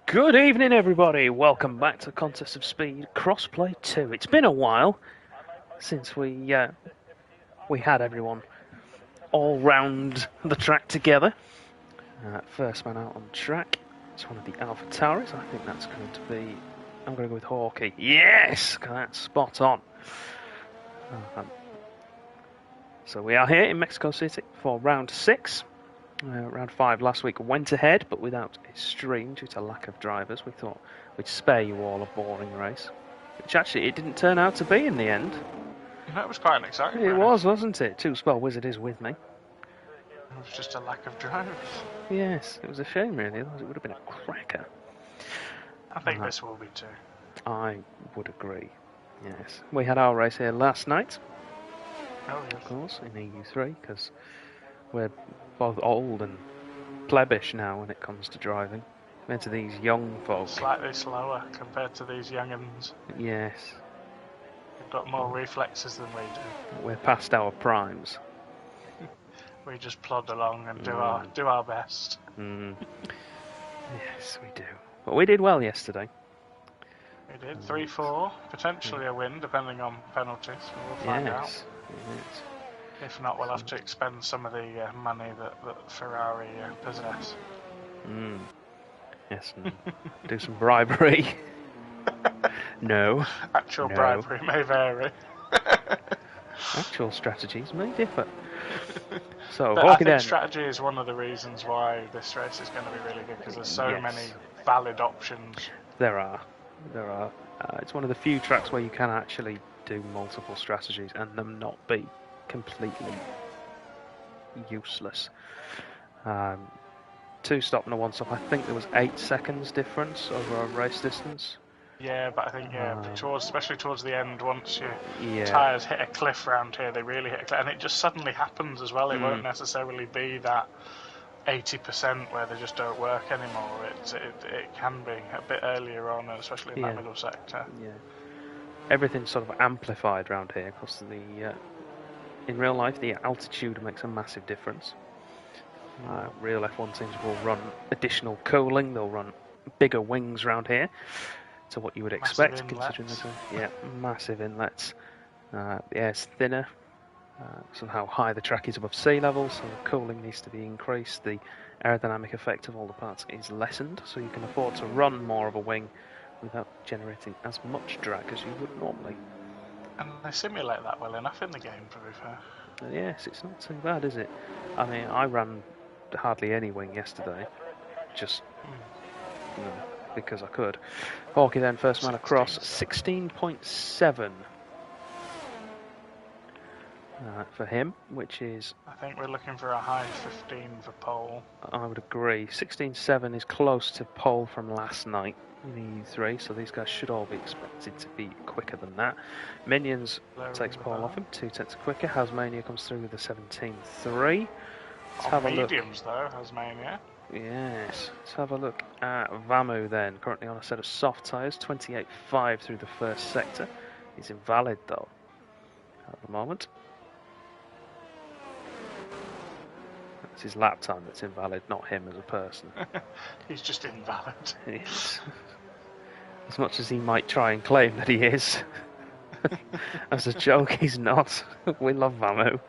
Good evening, everybody. Welcome back to Contest of Speed Crossplay 2. It's been a while since we had everyone all round the track together. First man out on track. It's one of the Alpha Tauris. I think that's going to be. I'm going to go with Hawkeye. Yes, that's spot on. So we are here in Mexico City for round 6. Round 5 last week went ahead, but without a stream due to lack of drivers. We thought we'd spare you all a boring race, which actually it didn't turn out to be in the end. That was quite an exciting It race. was, wasn't it? Two Spell Wizard is with me. It was just a lack of drivers. Yes, it was a shame really, otherwise it would have been a cracker. I think this will be too. I would agree, yes. We had our race here last night, of course, in EU3, because we're both old and plebbish now when it comes to driving. Compared to these young folk. Slightly slower compared to these young'uns. Yes. We've got more reflexes than we do. We're past our primes. We just plod along and do our best. Yes, we do. But we did well yesterday. We did 3-4, potentially a win depending on penalties. We'll find out. Yes. If not, we'll have to expend some of the money that Ferrari possess. Yes, do some bribery. No. Actual bribery may vary. Actual strategies may differ. So, I think strategy is one of the reasons why this race is going to be really good, because there's so many valid options. There are. It's one of the few tracks where you can actually do multiple strategies and them not be completely useless. 2-stop and a 1-stop. I think there was 8 seconds difference over a race distance. Yeah, but I think especially towards the end, once your tyres hit a cliff round here, they really hit a cliff, and it just suddenly happens as well. It won't necessarily be that 80% where they just don't work anymore. It can be a bit earlier on, especially in that middle sector. Yeah, everything's sort of amplified around here because in real life the altitude makes a massive difference. Real F1 teams will run additional cooling. They'll run bigger wings around here. To what you would expect, considering there's massive inlets. The air's thinner, so how high the track is above sea level, so the cooling needs to be increased. The aerodynamic effect of all the parts is lessened, so you can afford to run more of a wing without generating as much drag as you would normally. And they simulate that well enough in the game, to be fair. Yes, it's not too bad, is it? I mean, I ran hardly any wing yesterday, just because I could. Hawkeye then first man across, 16.7 for him, which is... I think we're looking for a high 15 for pole. I would agree. 16.7 is close to pole from last night in E3, so these guys should all be expected to be quicker than that. Minions takes pole off him, 2 tenths quicker. Hasmania comes through with a 17.3. Let's have a look. Mediums though, Hasmania. Yes, let's have a look at Vamu then, currently on a set of soft tyres, 28.5 through the first sector. He's invalid though, at the moment. It's his lap time that's invalid, not him as a person. He's just invalid. Yes. As much as he might try and claim that he is. As a joke, he's not. We love Vamu.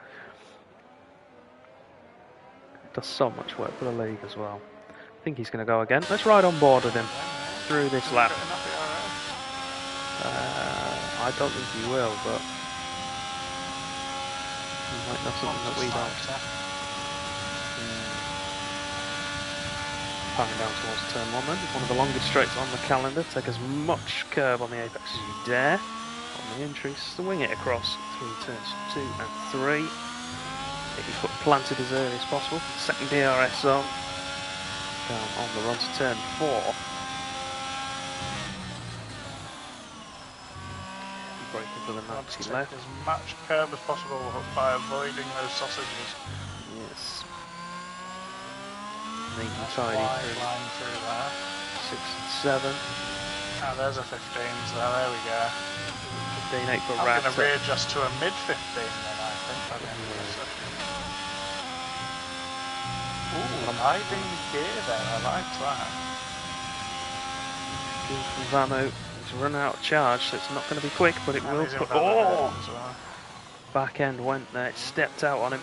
Does so much work for the league as well. I think he's going to go again. Let's ride on board with him through this lap. I don't think he will, but he might know something that we don't. Panning down towards turn 1 then. One of the longest straights on the calendar. Take as much curb on the apex as you dare. On the entries, swing it across through turns 2 and 3. Get your foot planted as early as possible. Second DRS zone. Down on the run to turn 4. Braking for the nasty left. As much curb as possible by avoiding those sausages. Yes. Neat and tidy through there. 6 and 7. Oh, there's a 15s there. There we go. 15.8 for I'm Raptor. going to readjust to a mid 15 then, I think. Ooh, hiding the gear there, I like that. Good from Vamu. He's run out of charge, so it's not going to be quick, but it will put... Oh! As well. Back end went there, it stepped out on him.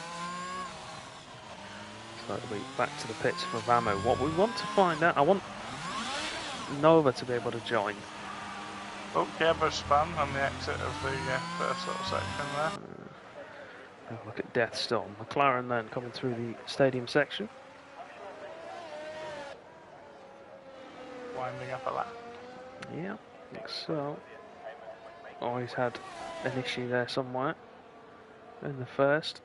So it'll be back to the pits for Vamu. What we want to find out, I want Nova to be able to join. Oh, yeah, but spun on the exit of the first little section there. Have a look at Deathstorm. McLaren then coming through the stadium section. Winding up a lap. Yeah, I think so. Oh, he's had an issue there somewhere in the first.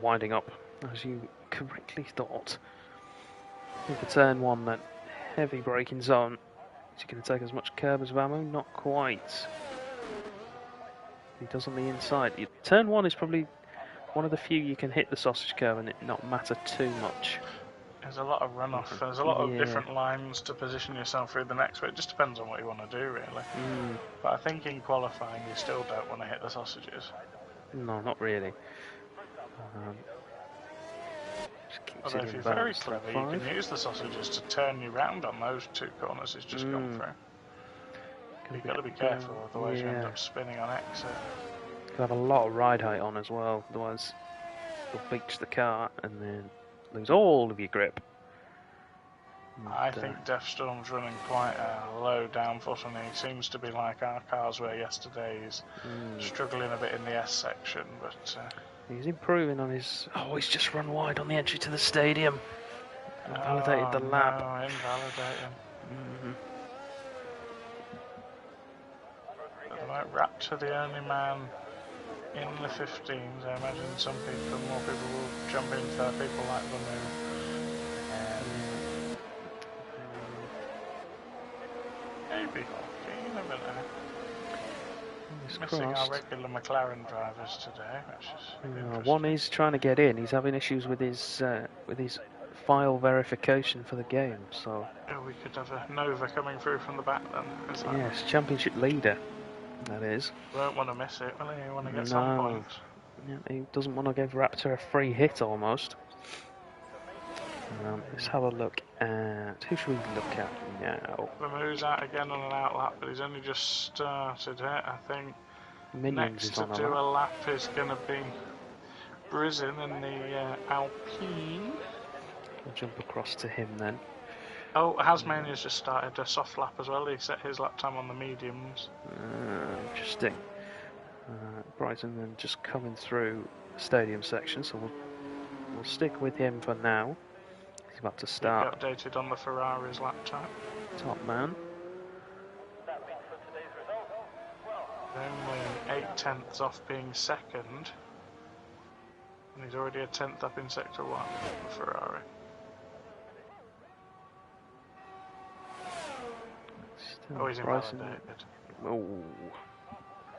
Winding up, as you correctly thought. Into turn one then. Heavy braking zone. Is he going to take as much curb as Vamu? Not quite. He does on the inside. Turn one is probably one of the few you can hit the sausage curve and it not matter too much. There's a lot of runoff. There's a lot of different lines to position yourself through the next bit. It just depends on what you want to do, really. But I think in qualifying you still don't want to hit the sausages. No, not really. Although if you're very clever, you can use the sausages to turn you round on those two corners it's just gone through. You've got to be careful, otherwise you end up spinning on exit. You'll have a lot of ride height on as well, otherwise you'll beach the car and then lose all of your grip. I think Deathstorm's running quite a low downfoot and he seems to be like our cars were yesterday. He's struggling a bit in the S section, but... he's improving on his... Oh, he's just run wide on the entry to the stadium. Invalidated the lap. No, invalidating. At the moment, Raptor, the only man in the 15s. I imagine more people will jump in for people like Vamu. Maybe. You never know. Missing our regular McLaren drivers today, which is one is trying to get in. He's having issues with his file verification for the game. So we could have a Nova coming through from the back then. Yes, championship leader. That is. Won't want to miss it, will he? Want to get some points. Yeah, he doesn't want to give Raptor a free hit almost. Let's have a look at... Who should we look at now? Vamu's out again on an outlap, but he's only just started it, I think. Minions next to do a lap is going to be Brizin in the Alpine. We'll jump across to him then. Oh, Hasmania's just started a soft lap as well. He set his lap time on the mediums. Interesting. Brighton then just coming through the stadium section, so we'll stick with him for now. He's about to start. He updated on the Ferrari's lap time. Top man. Only 8/10ths off being second. And he's already a 10th up in Sector 1 for Ferrari. Still he's invalidated. Oh.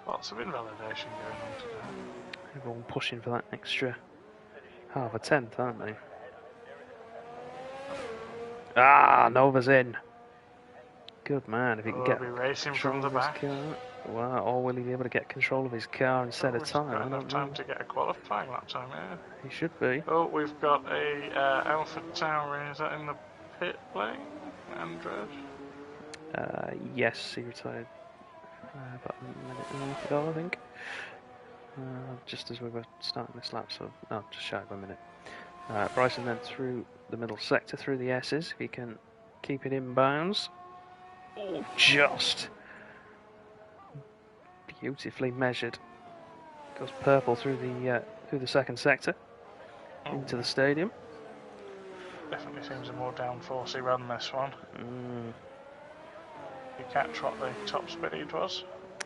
Lots of invalidation going on today. Everyone pushing for that extra half a 10th, aren't they? Nova's in. Good man. If he can get be racing from the back. Wow, or will he be able to get control of his car and set a time? He's got enough time to get a qualifying lap time, yeah. He should be. Oh, we've got a Alpha Tauri. Is that in the pit lane, Andres? Yes, he retired about a minute and a half ago, I think. Just as we were starting this lap, so just shy of a minute. Bryson then through the middle sector, through the S's, if he can keep it in bounds. Oh, just beautifully measured. Goes purple through the second sector into the stadium. Definitely seems a more downforcey run, this one. You catch what the top speed was?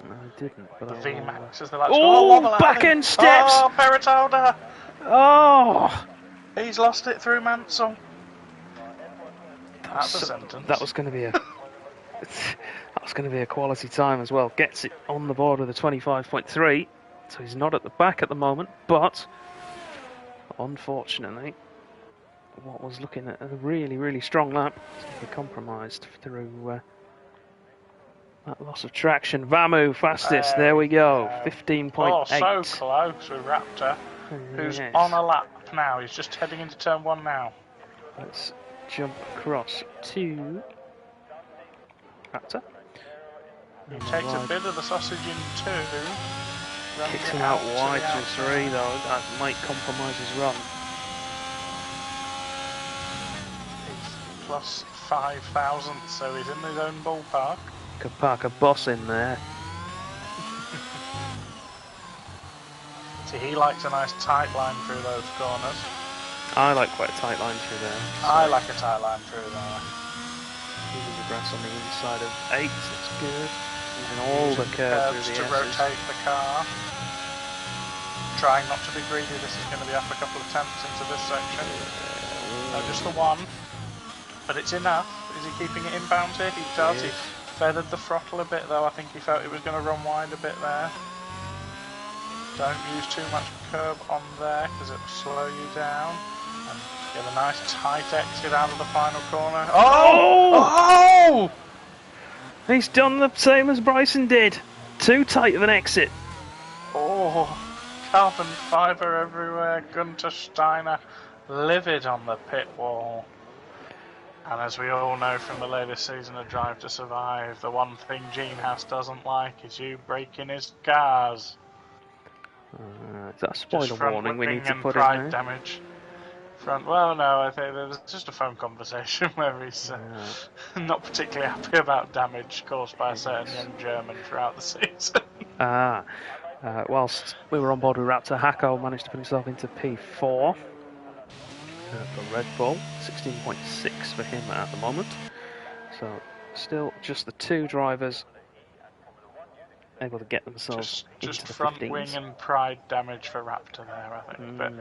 No, I didn't. But the VMAX is the last. Back end steps! Oh, Perrotalda! Oh! He's lost it through Mansell. That's a sentence. That was going to be a... that was going to be a quality time as well. Gets it on the board with a 25.3. So he's not at the back at the moment, but... Unfortunately, what was looking at a really, really strong lap is going to be compromised through... that loss of traction. Vamu fastest. There we go. 15.8. Oh, so close with Raptor, who's on a lap now. He's just heading into turn 1 now. jump across to Raptor. He takes a bit of the sausage in two. Kicks him out wide through three, though. That might compromise his run. He's plus 5,000, so he's in his own ballpark. Could park a bus in there. See, he likes a nice tight line through those corners. I like quite a tight line through there. So I like a tight line through there. Using the grass on the inside of 8, that's good. Using all the curves through the to rotate the car. Trying not to be greedy, this is going to be up a couple of tenths into this section. No, just the one. But it's enough. Is he keeping it inbound here? He does. He feathered the throttle a bit though. I think he felt it was going to run wide a bit there. Don't use too much curb on there because it will slow you down. And get a nice tight exit out of the final corner. Oh! He's done the same as Bryson did. Too tight of an exit. Oh, carbon fibre everywhere. Gunter Steiner livid on the pit wall. And as we all know from the latest season of Drive to Survive, the one thing Gene Haas doesn't like is you breaking his cars. Is that a spoiler warning we need to put in there? Damage. Well, no, I think there's just a phone conversation where he's not particularly happy about damage caused by a certain young German throughout the season. Whilst we were on board with Raptor, Hacko managed to put himself into P4 for Red Bull, 16.6 for him at the moment. So still just the two drivers able to get themselves just into the front 15s. wing and pride damage for Raptor there, I think. But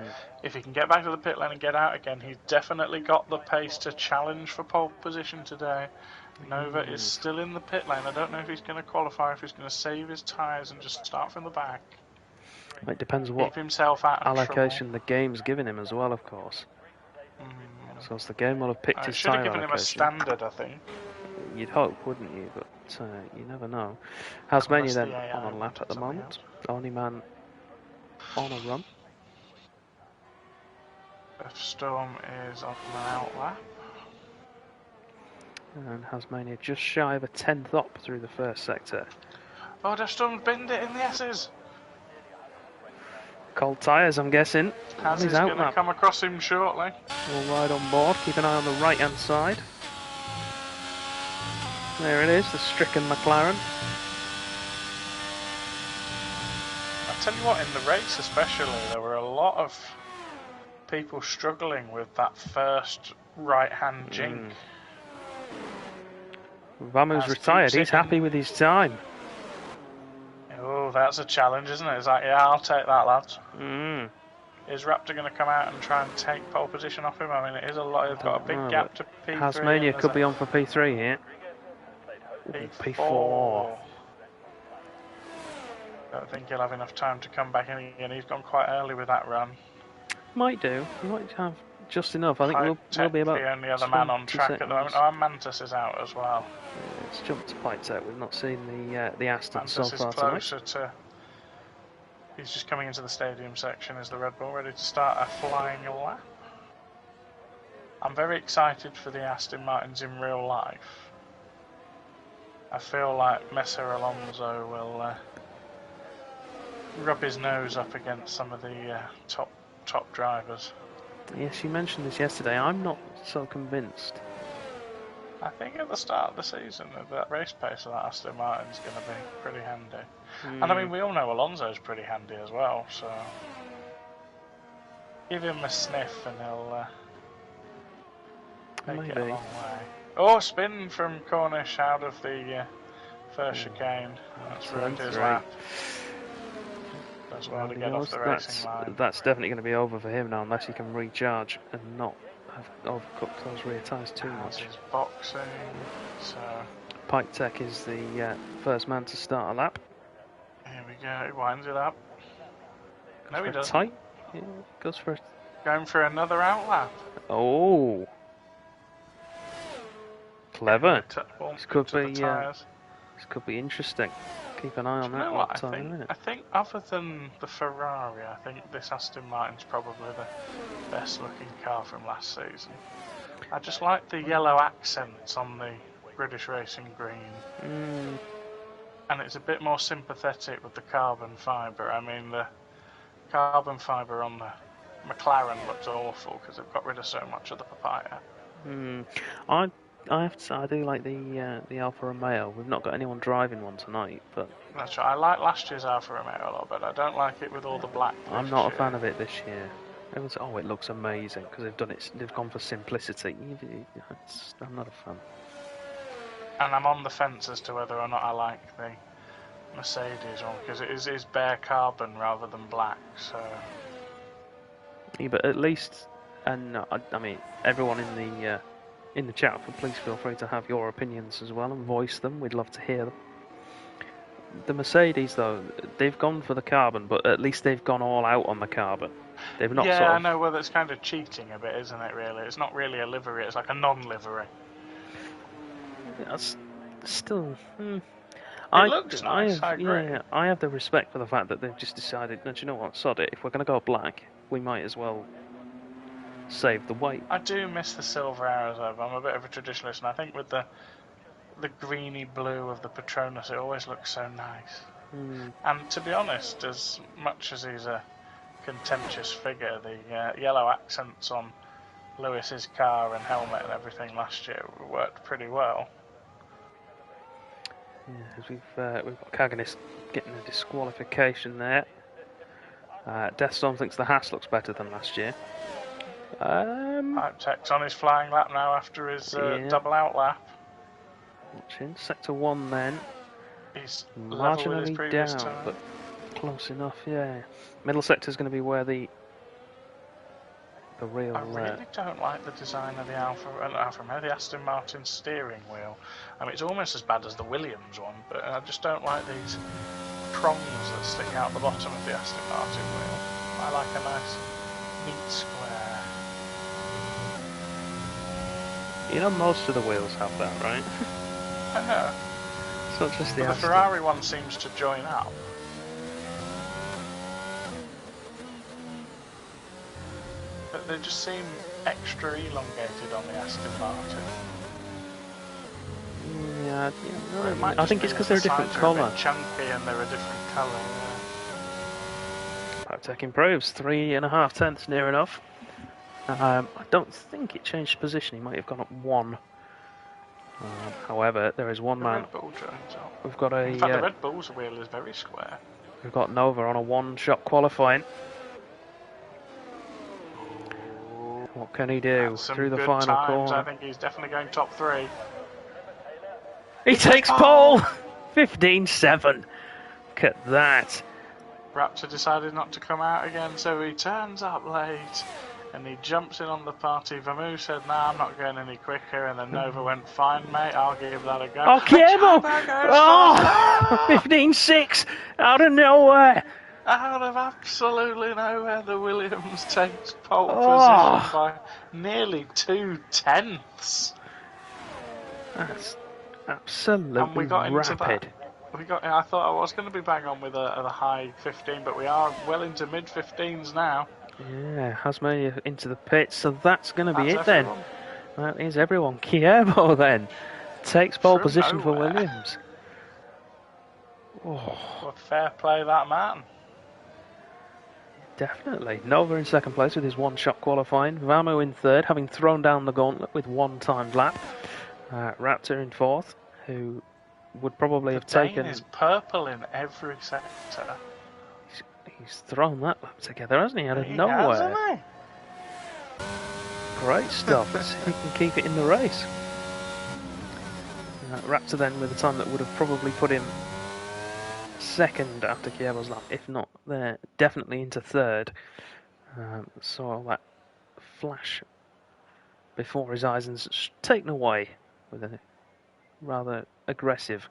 if he can get back to the pit lane and get out again, he's definitely got the pace to challenge for pole position today. Nova is still in the pit lane. I don't know if he's going to qualify, if he's going to save his tyres and just start from the back. It depends what himself out of allocation the game's given him as well, of course. So the game will have picked his tyre allocation. Should have given him a standard, I think. You'd hope, wouldn't you? But you never know. Hasmania then on a lap at the moment. Only man on a run. Storm is on an out lap. And Hasmania just shy of a 10th up through the first sector. Oh, Death Storm's binned it in the S's. Cold tyres, I'm guessing. He's going to come across him shortly. We'll ride on board. Keep an eye on the right-hand side. There it is, the stricken McLaren. I tell you what, in the race especially, there were a lot of people struggling with that first right-hand jink. Vamu's retired, he's happy with his time. Oh, that's a challenge, isn't it? It's like, yeah, I'll take that, lads. Is Raptor going to come out and try and take pole position off him? I mean, it is a lot. They've got a big gap to P3. Hasmania could be on for P3 here. P4. Don't think he'll have enough time to come back in again. He's gone quite early with that run. Might do. He might have just enough. I think we'll be about the only other man on track at the moment. Oh, and Mantis is out as well. Let's jump to Pite. We've not seen the Aston Mantis so far closer tonight. He's just coming into the stadium section as the Red Bull ready to start a flying lap. I'm very excited for the Aston Martins in real life. I feel like Messer Alonso will rub his nose up against some of the top drivers. Yes, you mentioned this yesterday. I'm not so convinced. I think at the start of the season, that race pace of that Aston Martin is going to be pretty handy. And I mean, we all know Alonso's pretty handy as well, so give him a sniff and he'll take it a long way. Oh, spin from Cornish out of the first chicane. That's ruined his lap. Does well to get off the racing line. That's definitely going to be over for him now, unless he can recharge and not have overcooked those rear tyres too much. He's boxing, so Pike Tech is the first man to start a lap. Here we go, he winds it up. No, he doesn't. Tight. Yeah, goes for going for another out lap. Oh, clever. This could be interesting. Keep an eye on that one time. I think other than the Ferrari, I think this Aston Martin's probably the best looking car from last season. I just like the yellow accents on the British Racing green. And it's a bit more sympathetic with the carbon fibre. I mean, the carbon fibre on the McLaren looks awful because they've got rid of so much of the papaya. I have to say, I do like the Alfa Romeo. We've not got anyone driving one tonight, but that's right. I like last year's Alfa Romeo a lot, but I don't like it with all the black. I'm not a fan of it this year. Everyone says, "Oh, it looks amazing," because they've done it. They've gone for simplicity. I'm not a fan. And I'm on the fence as to whether or not I like the Mercedes one because it is bare carbon rather than black. So. Yeah, but at least, and I mean, everyone in the chat, please feel free to have your opinions as well and voice them. We'd love to hear them. The Mercedes, though, they've gone for the carbon, but at least they've gone all out on the carbon. They've not. Yeah, sort of... I know. Well, that's kind of cheating a bit, isn't it? Really, it's not really a livery. It's like a non-livery. That's still. It looks nice. I agree. Yeah, I have the respect for the fact that they've just decided. Do you know what? Sod it. If we're going to go black, we might as well save the weight. I do miss the silver arrows over. I'm a bit of a traditionalist, and I think with the greeny blue of the Petronas, it always looks so nice. And to be honest, as much as he's a contentious figure, the yellow accents on Lewis's car and helmet and everything last year worked pretty well. Yeah, as we've got Kaganis getting a disqualification there. Deathstorm thinks the Haas looks better than last year. Hypetech's on his flying lap now after his double out lap. Watching sector 1 then. He's marginally down, time. But close enough. Yeah, middle sector is going to be where the real. I really don't like the design of the the Aston Martin steering wheel. I mean, it's almost as bad as the Williams one, but I just don't like these prongs that stick out the bottom of the Aston Martin wheel. I like a nice neat square. You know, most of the wheels have that, right? I know. It's not just the Aston. The Ferrari one seems to join up. But they just seem extra elongated on the Aston Martin. Yeah, I think it's because they're a different colour. Chunky and they're a different colour. Yeah. Tech improves 3.5 tenths, near enough. I don't think it changed position. He might have gone up 1. However, there is one man. Red Bull joins up. We've got a. In fact, the Red Bull's wheel is very square. We've got Nova on a 1-shot qualifying. What can he do through the final corner? I think he's definitely going top 3. He takes pole! 15.7. Look at that. Raptor decided not to come out again, so he turns up late and he jumps in on the party. Vamu said, "Nah, I'm not going any quicker," and then Nova went, "Fine, mate, I'll give that a go." Oh, Kievo! Oh! 15.6 out of nowhere. Out of absolutely nowhere, the Williams takes pole position by nearly 2 tenths. That's absolutely and we got rapid. I thought I was going to be bang on with a high 15, but we are well into mid 15s now. Yeah, Hasmania into the pits, so that's going to be it then. That is everyone. Kievo then takes pole position for Williams. Well, fair play that man. Definitely. Nova in second place with his 1-shot qualifying. Vamu in third, having thrown down the gauntlet with 1 timed lap. Raptor in fourth, who would probably have taken. Is purple in every sector. He's thrown that lap together, hasn't he? Out of nowhere. Hasn't he? Great stuff. Let's see if he can keep it in the race. Raptor then with a time that would have probably put him second after Kievo's lap, if not there, definitely into third. Saw that flash before his eyes and taken away with a rather aggressive.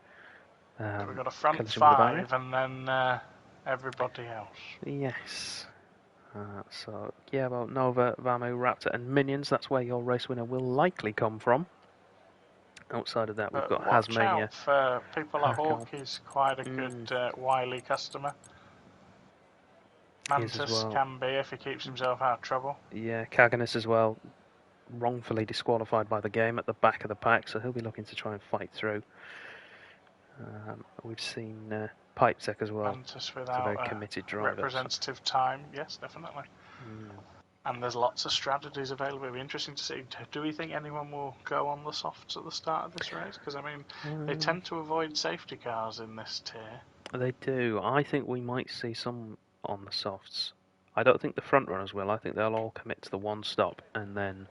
So we've got a front 5 and then everybody else. Yes. So Kievo, Nova, Vamu, Raptor and Minions, that's where your race winner will likely come from. Outside of that, we've got Hasmania. Out for people like Hawk, he's quite a good wily customer. Mantis can be if he keeps himself out of trouble. Yeah, Kaganis as well. wrongfully disqualified by the game at the back of the pack, so he'll be looking to try and fight through. We've seen Pipe Tech as well. Mantis It's a very committed driver. Representative time, yes, definitely. And there's lots of strategies available. It'll be interesting to see. Do we think anyone will go on the softs at the start of this race? Because, I mean, they tend to avoid safety cars in this tier. They do. I think we might see some on the softs. I don't think the front runners will. I think they'll all commit to the one stop and then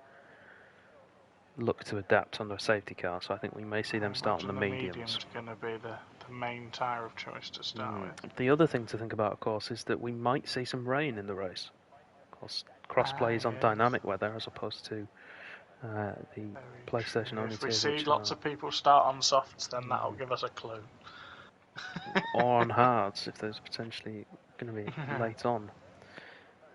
look to adapt under a safety car. So I think we may see them start on the mediums. The medium's going to be the main tyre of choice to start with. The other thing to think about, of course, is that we might see some rain in the race. Of course, crossplay is on dynamic weather as opposed to the PlayStation only. If we see lots of people start on softs, then that'll give us a clue. Or on hards, if there's potentially going to be late on.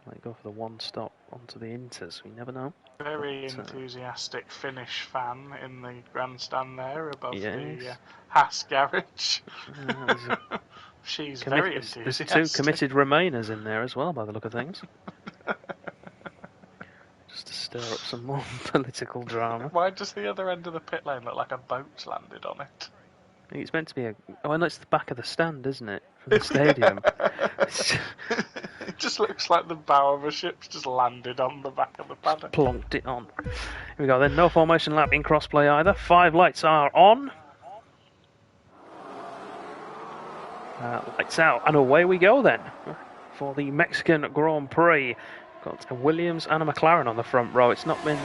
Might go for the one stop onto the inters. We never know. Very enthusiastic Finnish fan in the grandstand there above the Haas garage. She's very enthusiastic. There's 2 committed Remainers in there as well, by the look of things. Just to stir up some more political drama. Why does the other end of the pit lane look like a boat's landed on it? It's meant to be no, it's the back of the stand, isn't it? From the stadium. It just looks like the bow of a ship's just landed on the back of the paddock. Plonked it on. Here we go then. No formation lap in crossplay either. 5 lights are on. Lights out. And away we go then. For the Mexican Grand Prix. Got a Williams and a McLaren on the front row. It's not been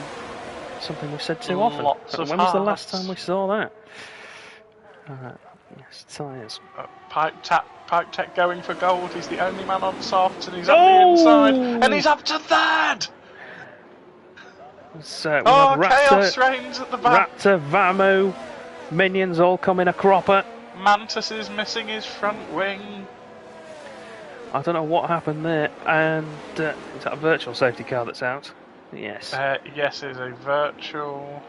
something we've said too often. When was the last time we saw that? Yes, tyres. Pipe Tech going for gold. He's the only man on softs and he's up the inside. And he's up to third! Chaos reigns at the back. Raptor, Vamu, Minions all coming a cropper. Mantis is missing his front wing. I don't know what happened there. And is that a virtual safety car that's out? Yes. Yes, it's a virtual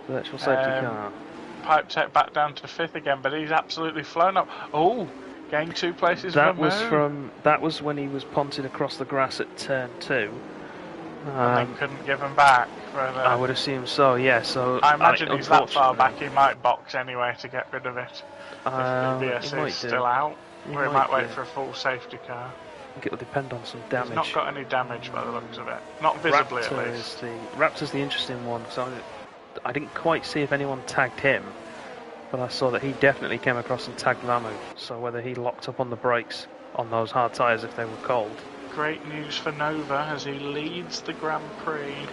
safety car. Pipe Tech back down to 5th again, but he's absolutely flown up. Oh, gained 2 places. That was when he was punted across the grass at turn 2. And they couldn't give him back. I would assume so. Yeah. So I imagine he's that far back. He might box anyway to get rid of it. If the BS is still out, or he might wait for a full safety car. I think it will depend on some damage. He's not got any damage by the looks of it. Not visibly, at least. Raptor's the interesting one. So I didn't quite see if anyone tagged him, but I saw that he definitely came across and tagged Vamu. So whether he locked up on the brakes on those hard tyres if they were cold. Great news for Nova as he leads the Grand Prix. He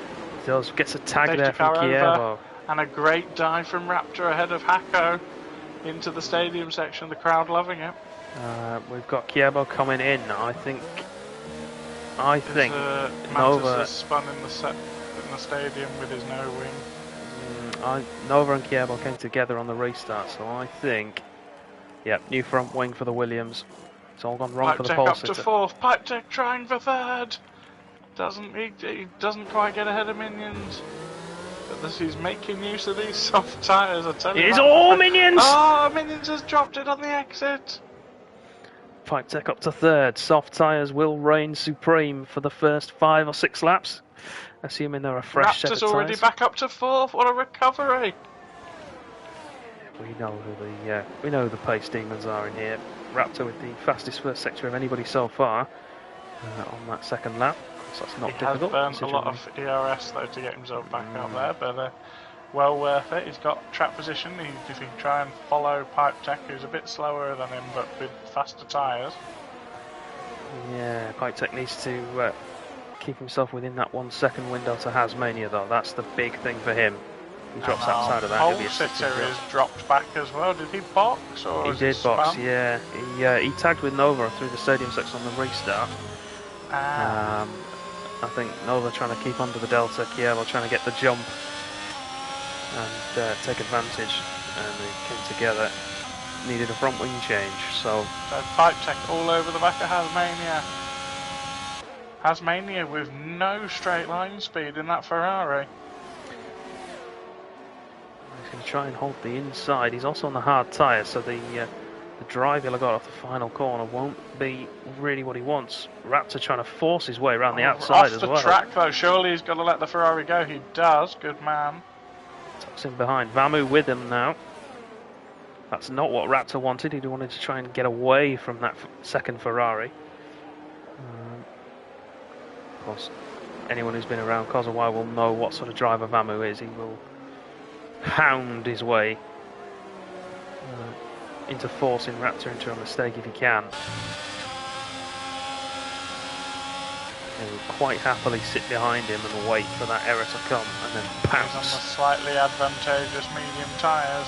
does. Gets a tag there from Kievo. And a great dive from Raptor ahead of Hako into the stadium section. The crowd loving it. We've got Kievo coming in. I think Nova has spun in the stadium with his no wing. Nova and Kievo came together on the restart, so I think, new front wing for the Williams. It's all gone wrong for the pole sitter. Up to 4th. Pipe Tech trying for 3rd. He doesn't quite get ahead of Minions. But he's making use of these soft tyres, I tell you. It is all Minions! Oh, Minions has dropped it on the exit. Pipe Tech up to 3rd. Soft tyres will reign supreme for the first 5 or 6 laps, assuming they're a fresh set of tyres. Raptor's already back up to 4th. What a recovery! We know who the pace demons are in here. Raptor with the fastest first sector of anybody so far on that second lap. So that's not difficult. He has burnt a lot of ERS though to get himself back up there, but well worth it. He's got track position. If he can try and follow Pipe Tech, who's a bit slower than him but with faster tyres. Yeah, Pipe Tech needs to keep himself within that 1 second window to Hasmania though. That's the big thing for him. He drops outside of that. Pole sitter is dropped back as well. Did he box or he did box? Yeah, he tagged with Nova through the stadium section on the restart. I think Nova trying to keep under the Delta, Kievo trying to get the jump and take advantage, and they came together. Needed a front wing change, so Pipe Tech all over the back of Hasmania. Hasmania with no straight line speed in that Ferrari. He's going to try and hold the inside. He's also on the hard tyre, so the the drive he'll have got off the final corner won't be really what he wants. Raptor trying to force his way around the outside as well. Off the track though, surely he's got to let the Ferrari go. He does, good man. Tucks in behind. Vamu with him now. That's not what Raptor wanted. He wanted to try and get away from that second Ferrari. Of course, anyone who's been around cars a while will know what sort of driver Vamu is. He will hound his way into forcing Raptor into a mistake if he can. He will quite happily sit behind him and wait for that error to come and then pounce. He's on the slightly advantageous medium tyres.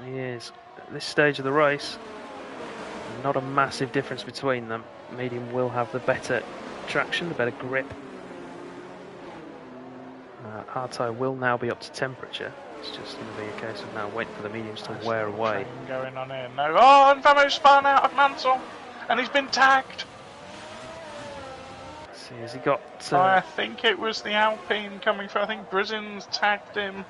He is. At this stage of the race, not a massive difference between them. Medium will have the better traction, the better grip. Hard tyre will now be up to temperature. It's just going to be a case of now waiting for the mediums to wear away. Going on here. No. Oh, and Vamu spun out of Mansell, and he's been tagged. Let's see, has he got? I think it was the Alpine coming through. I think Brizin's tagged him.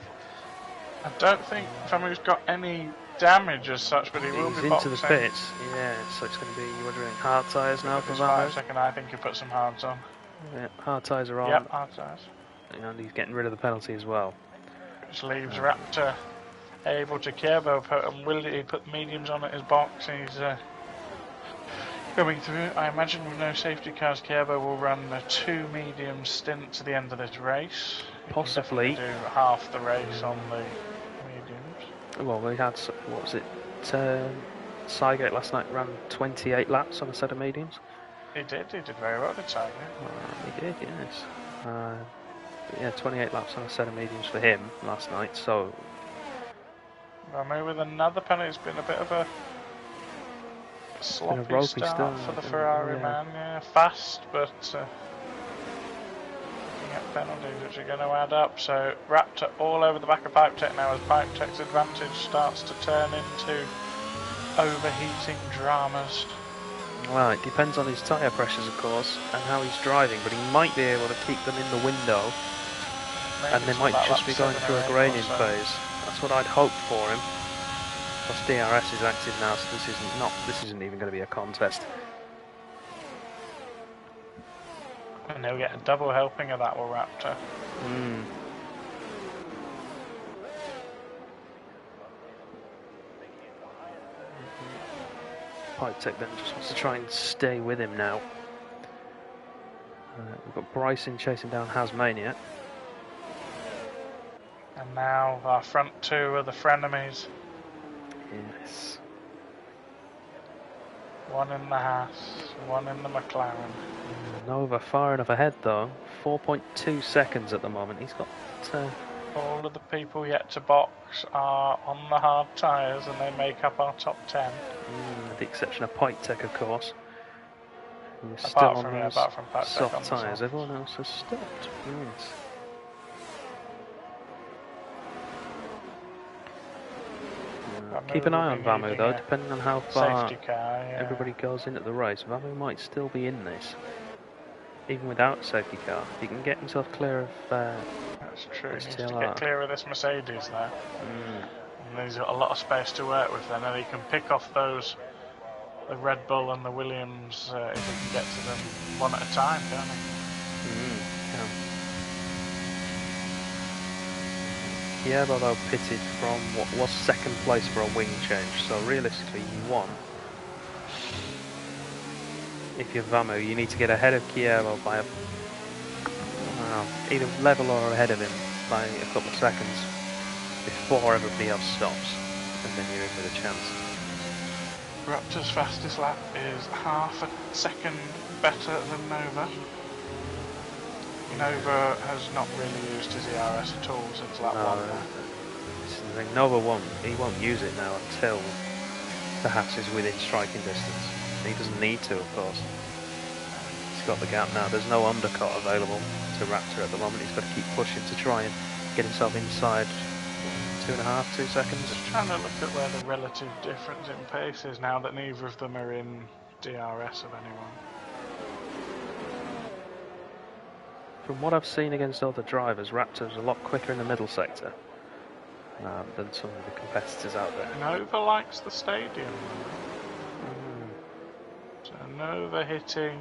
I don't think Vamu's got any damage as such, but he will be boxing. Into the pits. Yeah, so it's going to be hard tyres now for Vamu. 5 second, I think he put some hards on. Yeah, hard tyres are on. Yep, hard tyres. And he's getting rid of the penalty as well. Which leaves Raptor able to Kierbo put mediums on at his box. He's going through. I imagine with no safety cars, Kierbo will run a 2 medium stint to the end of this race. Possibly do half the race on the mediums. Well, they had, what was it? Cygate last night ran 28 laps on a set of mediums. He did very well, did Cygate? He did, yes. Yeah, 28 laps on a set of mediums for him last night, so... Maybe with another penalty, it's been a bit of a sloppy start for the Ferrari man. Yeah, fast, but looking at penalties which are going to add up. So Raptor all over the back of Pipe Tech now as Pipe Tech's advantage starts to turn into overheating dramas. Well, it depends on his tyre pressures, of course, and how he's driving, but he might be able to keep them in the window. Maybe and they might just be going through a graining phase. That's what I'd hope for him. Plus DRS is active now, so this isn't even going to be a contest. And he'll get a double helping of that, will Raptor. Pipe Tech then just wants to try and stay with him now. We've got Bryson chasing down Hasmania. And now our front two are the frenemies. Yes. One in the Haas, one in the McLaren. Nova far enough ahead though. 4.2 seconds at the moment. He's got... All of the people yet to box are on the hard tyres and they make up our top 10. With the exception of Pipe Tech, of course. Apart from soft tyres. Everyone else has stopped. Yes. Keep an eye on Vamu though, depending on how far everybody goes into the race. Vamu might still be in this, even without a safety car. He can get himself clear of. That's true. He needs to get clear of this Mercedes now. And he's got a lot of space to work with then, and he can pick off those, the Red Bull and the Williams, if he can get to them one at a time, can't he? Kierbo though pitted from what was second place for a wing change, so realistically you want, if you're Vamu, you need to get ahead of Kierbo by either level or ahead of him by a couple of seconds before everybody else stops, and then you're in with a chance. Raptor's fastest lap is half a second better than Nova. Nova has not really used his ERS at all since lap 1. This is the thing. Nova won't use it now until the Haas is within striking distance. He doesn't need to, of course. He's got the gap now. There's no undercut available to Raptor at the moment. He's got to keep pushing to try and get himself inside 2 seconds. Just trying to look at where the relative difference in pace is now that neither of them are in DRS of anyone. From what I've seen against other drivers, Raptor's a lot quicker in the middle sector than some of the competitors out there. Nova likes the stadium. So Nova hitting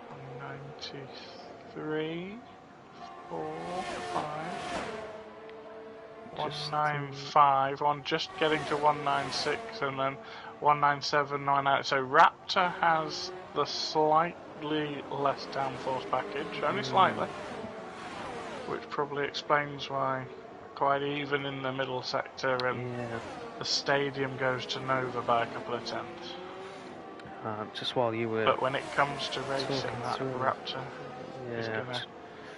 193, 4, 5, 195, on just getting to 196 and then 197, 99. So Raptor has the slightly less downforce package, only slightly, which probably explains why quite even in the middle sector and the stadium goes to Nova by a couple of tenths. Just while you were... But when it comes to racing, that Raptor is going to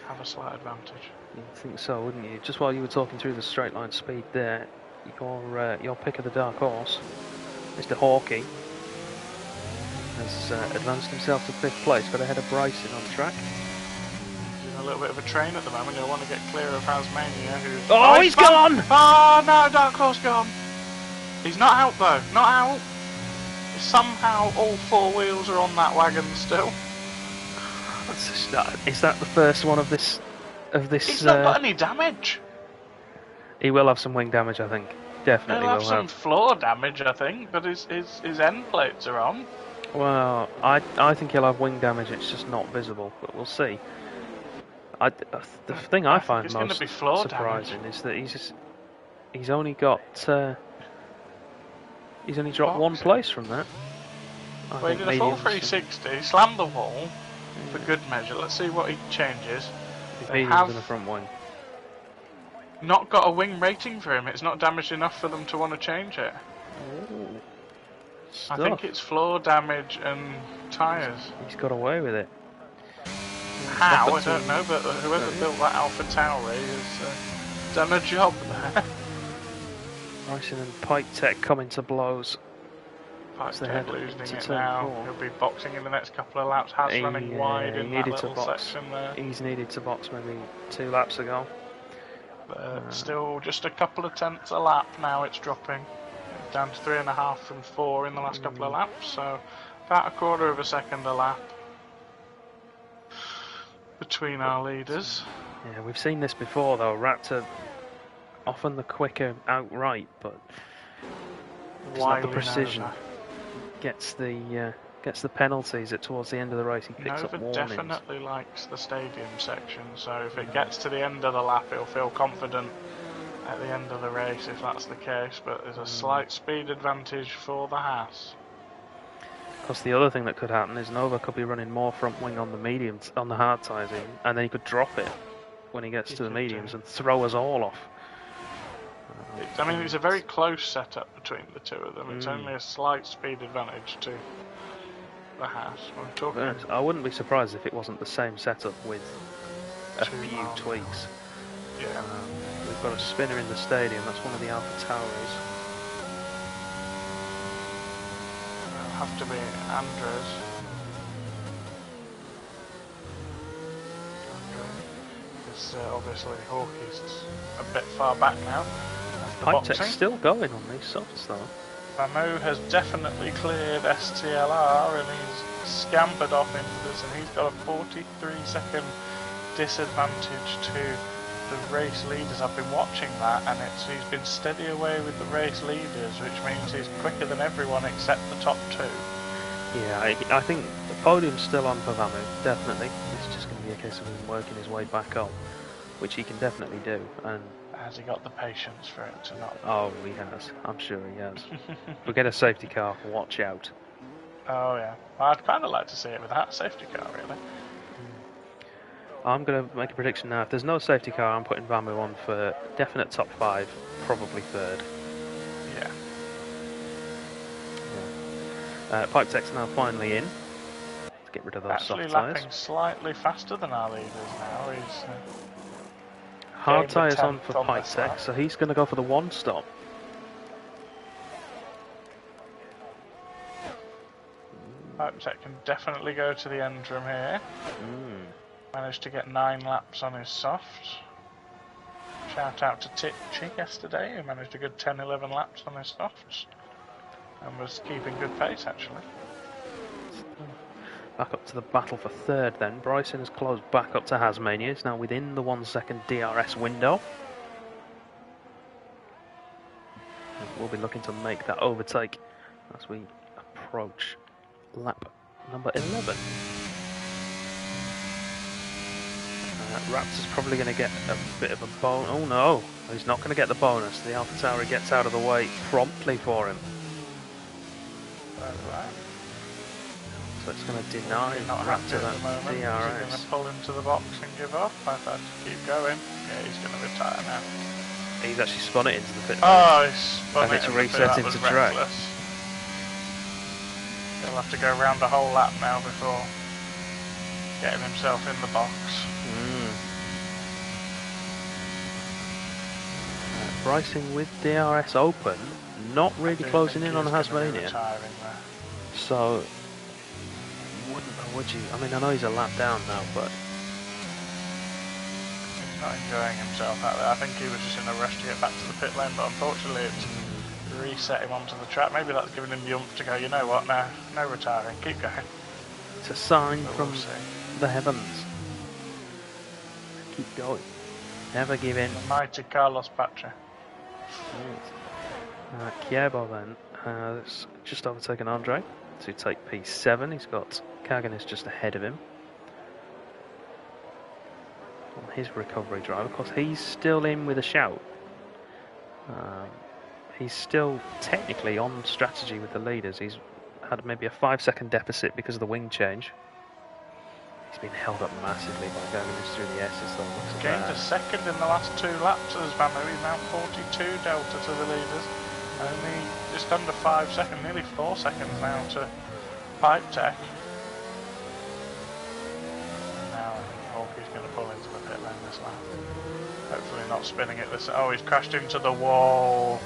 have a slight advantage. You'd think so, wouldn't you? Just while you were talking through the straight line speed there, your pick of the dark horse, Mr. Hawkey, has advanced himself to 5th place, but ahead of Bryson on track. He's in a little bit of a train at the moment. He'll want to get clear of Hasmania, who's... Oh, he's gone! Oh, no, dark horse gone. He's not out, though. Not out. Somehow all 4 wheels are on that wagon still. Is that the first one of this? He's not got any damage. He will have some wing damage, I think. Definitely He'll have some floor damage, I think, but his end plates are on. Well, I think he'll have wing damage. It's just not visible, but we'll see. The thing I find most surprising is that he's only got he's only dropped 1 place from that. Well, he did a full 360, he slammed the wall for good measure. Let's see what he changes. They have in the front wing. Not got a wing rating for him. It's not damaged enough for them to want to change it. Ooh, I think it's floor damage and tyres. He's got away with it. How? I don't know, but whoever built that Alpha Tauri has done a job there. Bryson and Pike Tech coming to blows. Pike Tech losing it now. He'll be boxing in the next couple of laps. Has running wide in that little section there. He's needed to box maybe 2 laps ago. But still just a couple of tenths a lap now. It's dropping down to 3.5 from 4 in the last couple of laps. So about 1/4 of a second a lap between our leaders. Yeah, we've seen this before though. Raptor often the quicker outright, but it's not the precision. Gets the penalties towards the end of the race. He picks up warnings. Nova definitely likes the stadium section, so if it gets to the end of the lap, he'll feel confident at the end of the race if that's the case. But there's a slight speed advantage for the Haas. Because the other thing that could happen is Nova could be running more front wing on the mediums, on the hard tyres, and then he could drop it when he gets to the mediums and throw us all off. I mean, it's a very close setup between the two of them. It's only a slight speed advantage to the Haas. I wouldn't be surprised if it wasn't the same setup with a few tweaks. Yeah. We've got a spinner in the stadium. That's one of the Alpha Tauris. It'll have to be Andres. Because obviously Hawkey's a bit far back now. Pike Tech's still going on these softs though. Vamo has definitely cleared STLR and he's scampered off into this, and he's got a 43-second disadvantage to the race leaders. I've been watching that, and he's been steady away with the race leaders, which means he's quicker than everyone except the top 2. Yeah, I think the podium's still on for Vamo, definitely. It's just going to be a case of him working his way back up, which he can definitely do. And has he got the patience for it to not? Oh, he has. I'm sure he has. If we get a safety car, watch out. Oh yeah, I'd kind of like to see it without a safety car, really. I'm going to make a prediction now. If there's no safety car, I'm putting Vamo on for definite top 5, probably 3rd. Yeah. Pike Tech's now finally in. Let's get rid of those soft tyres. Actually lapping slightly faster than our leaders now. He's hard tyres on for Pike Tech, so he's going to go for the 1 stop. Pike Tech can definitely go to the end from here. Managed to get 9 laps on his soft. Shout out to Titchy yesterday, who managed a good 10-11 laps on his softs. And was keeping good pace, actually. Back up to the battle for 3rd then. Bryson has closed back up to Hasmania. He's now within the 1 second DRS window. We'll be looking to make that overtake as we approach lap number 11. Raptor's probably going to get a bit of a bonus. Oh no, he's not going to get the bonus. The AlphaTauri gets out of the way promptly for him. Right. So it's going to deny Raptor that DRS. Is he going to pull into the box and give up? I've had to keep going. Yeah, he's going to retire now. He's actually spun it into the pit. Oh, he's spun it into reset into track. He'll have to go around the whole lap now before getting himself in the box. Racing with DRS open, not really closing in on Hasmania. So, wouldn't know, would you? I mean, I know he's a lap down now, but he's not enjoying himself out there. I think he was just in a rush to get back to the pit lane, but unfortunately it's reset him onto the track. Maybe that's giving him the oomph to go, you know what, no retiring, keep going. It's a sign from the heavens. Keep going. Never give in. The mighty Carlos Pache. Kievo then has just overtaken Andre to take P7. He's got Kaganis just ahead of him on his recovery drive. Of course, he's still in with a shout. He's still technically on strategy with the leaders. He's had maybe a 5-second deficit because of the wing change. He's been held up massively by Kaganis through the S's. He's gained a second in the last 2 laps as Vanu. He's now 42 delta to the leaders. Only just under 5 seconds, nearly 4 seconds now to Pipe Tech. And now I think Hawkey's going to pull into the pit lane this lap. Hopefully not spinning it this. Oh, he's crashed into the wall.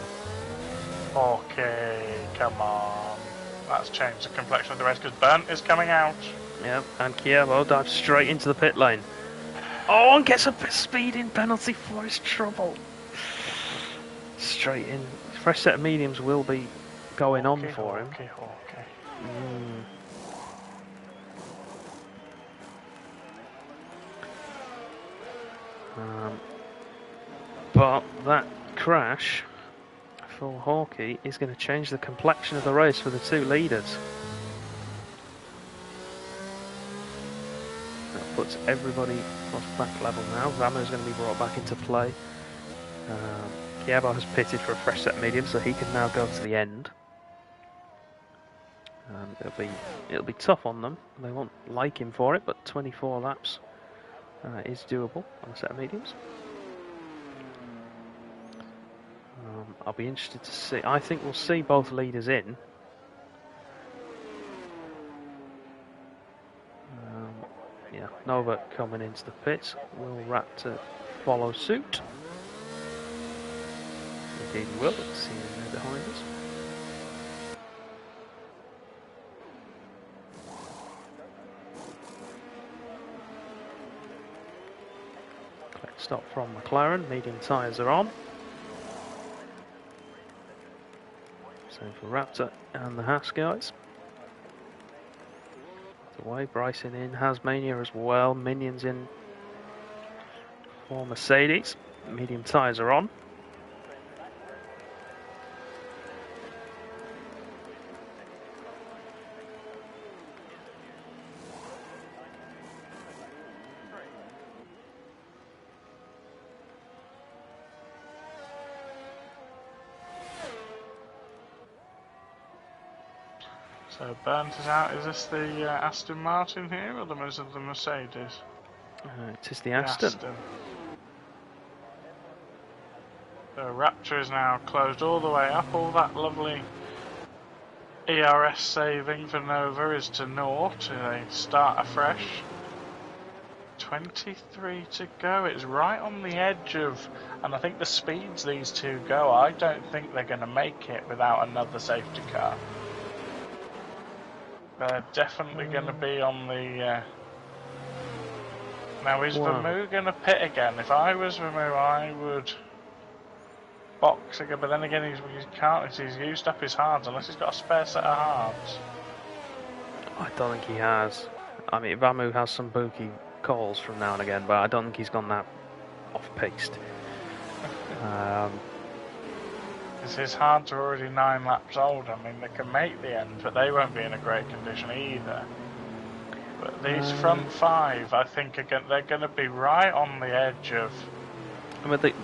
Okay, come on. That's changed the complexion of the race because Bernd is coming out. Yep, and Kievo dives straight into the pit lane. Oh, and gets a speeding penalty for his trouble. Straight in. Fresh set of mediums will be going on for him. But that crash for Hawkey is going to change the complexion of the race for the 2 leaders. That puts everybody across back level now. Ramo is going to be brought back into play. Kievo has pitted for a fresh set medium, so he can now go to the end. It'll be tough on them. They won't like him for it, but 24 laps is doable on a set of mediums. I'll be interested to see. I think we'll see both leaders in. Yeah, Nova coming into the pits. Will Raptor follow suit? Indeed he will. Let's see him there behind us. Quick stop from McLaren. Medium tyres are on. Same for Raptor and the Haas guys. Away, Bryson in, Hasmania as well, Minions in for Mercedes. Medium tyres are on. So Bernd is out. Is this the Aston Martin here, or the Mercedes? It is the Aston. So Raptor is now closed all the way up. All that lovely ERS saving for Nova is to naught. They start afresh. 23 to go. It's right on the edge of, and I think the speeds these two go, I don't think they're going to make it without another safety car. They're definitely going to be on the... Now, is Vermoo going to pit again? If I was Vermoo, I would box again, but then again, he can't. He's used up his hards, unless he's got a spare set of hards. I don't think he has. I mean, Vermoo has some bookie calls from now and again, but I don't think he's gone that off-piste. Because his hards are already 9 laps old. I mean, they can make the end, but they won't be in a great condition either. But these front 5, I think, they're going to be right on the edge of I think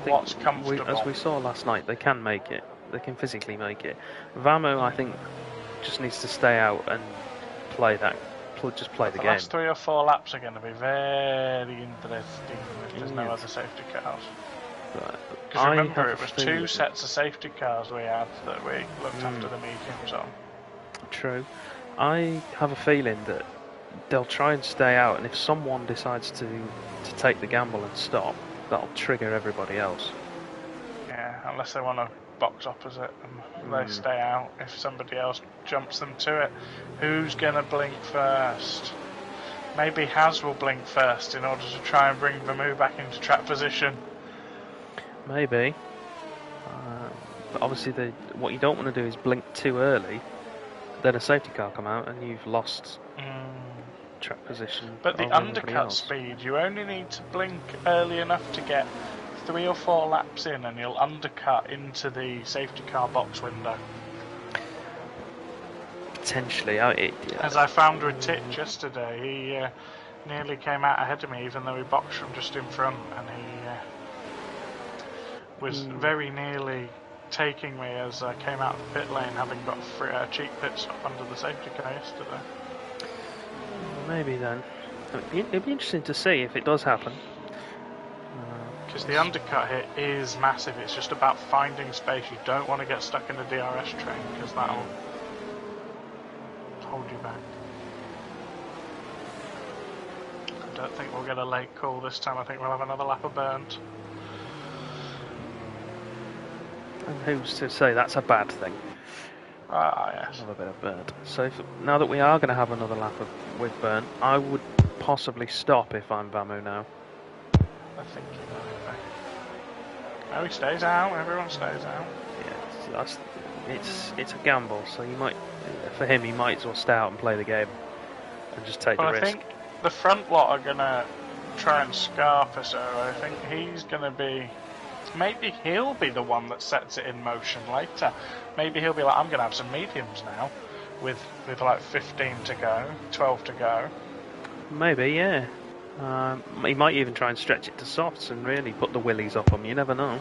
what's comfortable. As we saw last night, they can make it. They can physically make it. Vamo, I think, just needs to stay out and play that. Just play the game. The last 3 or 4 laps are going to be very interesting if there's no other safety cars. Because remember, it was 2 sets of safety cars we had that we looked after the mediums on. True. I have a feeling that they'll try and stay out, and if someone decides to take the gamble and stop, that'll trigger everybody else. Yeah, unless they want to box opposite and they stay out. If somebody else jumps them to it, who's going to blink first? Maybe Haz will blink first in order to try and bring Vamu back into track position. Maybe. But obviously what you don't want to do is blink too early, then a safety car come out and you've lost track position. But the undercut speed, you only need to blink early enough to get 3 or 4 laps in and you'll undercut into the safety car box window. Potentially. As I found with Titch yesterday, he nearly came out ahead of me even though he boxed from just in front, and he was very nearly taking me as I came out of the pit lane, having got a cheap pit stop under the safety car yesterday. Maybe then. It'd be interesting to see if it does happen. Because the undercut here is massive. It's just about finding space. You don't want to get stuck in a DRS train because that'll hold you back. I don't think we'll get a late call this time. I think we'll have another lap of burnt. And who's to say that's a bad thing? Yes. Another bit of burnt. So now that we are going to have another lap with burnt, I would possibly stop if I'm Vamu now. I think you might. No, he stays out. Everyone stays out. Yeah, it's a gamble. So you might, for him, he might as well stay out and play the game and just take the risk. I think the front lot are going to try and scarp us. So I think he's going to be. Maybe he'll be the one that sets it in motion later. Maybe he'll be like, I'm going to have some mediums now, with like 15 to go, 12 to go. Maybe, yeah. He might even try and stretch it to softs and really put the willies up him. You never know.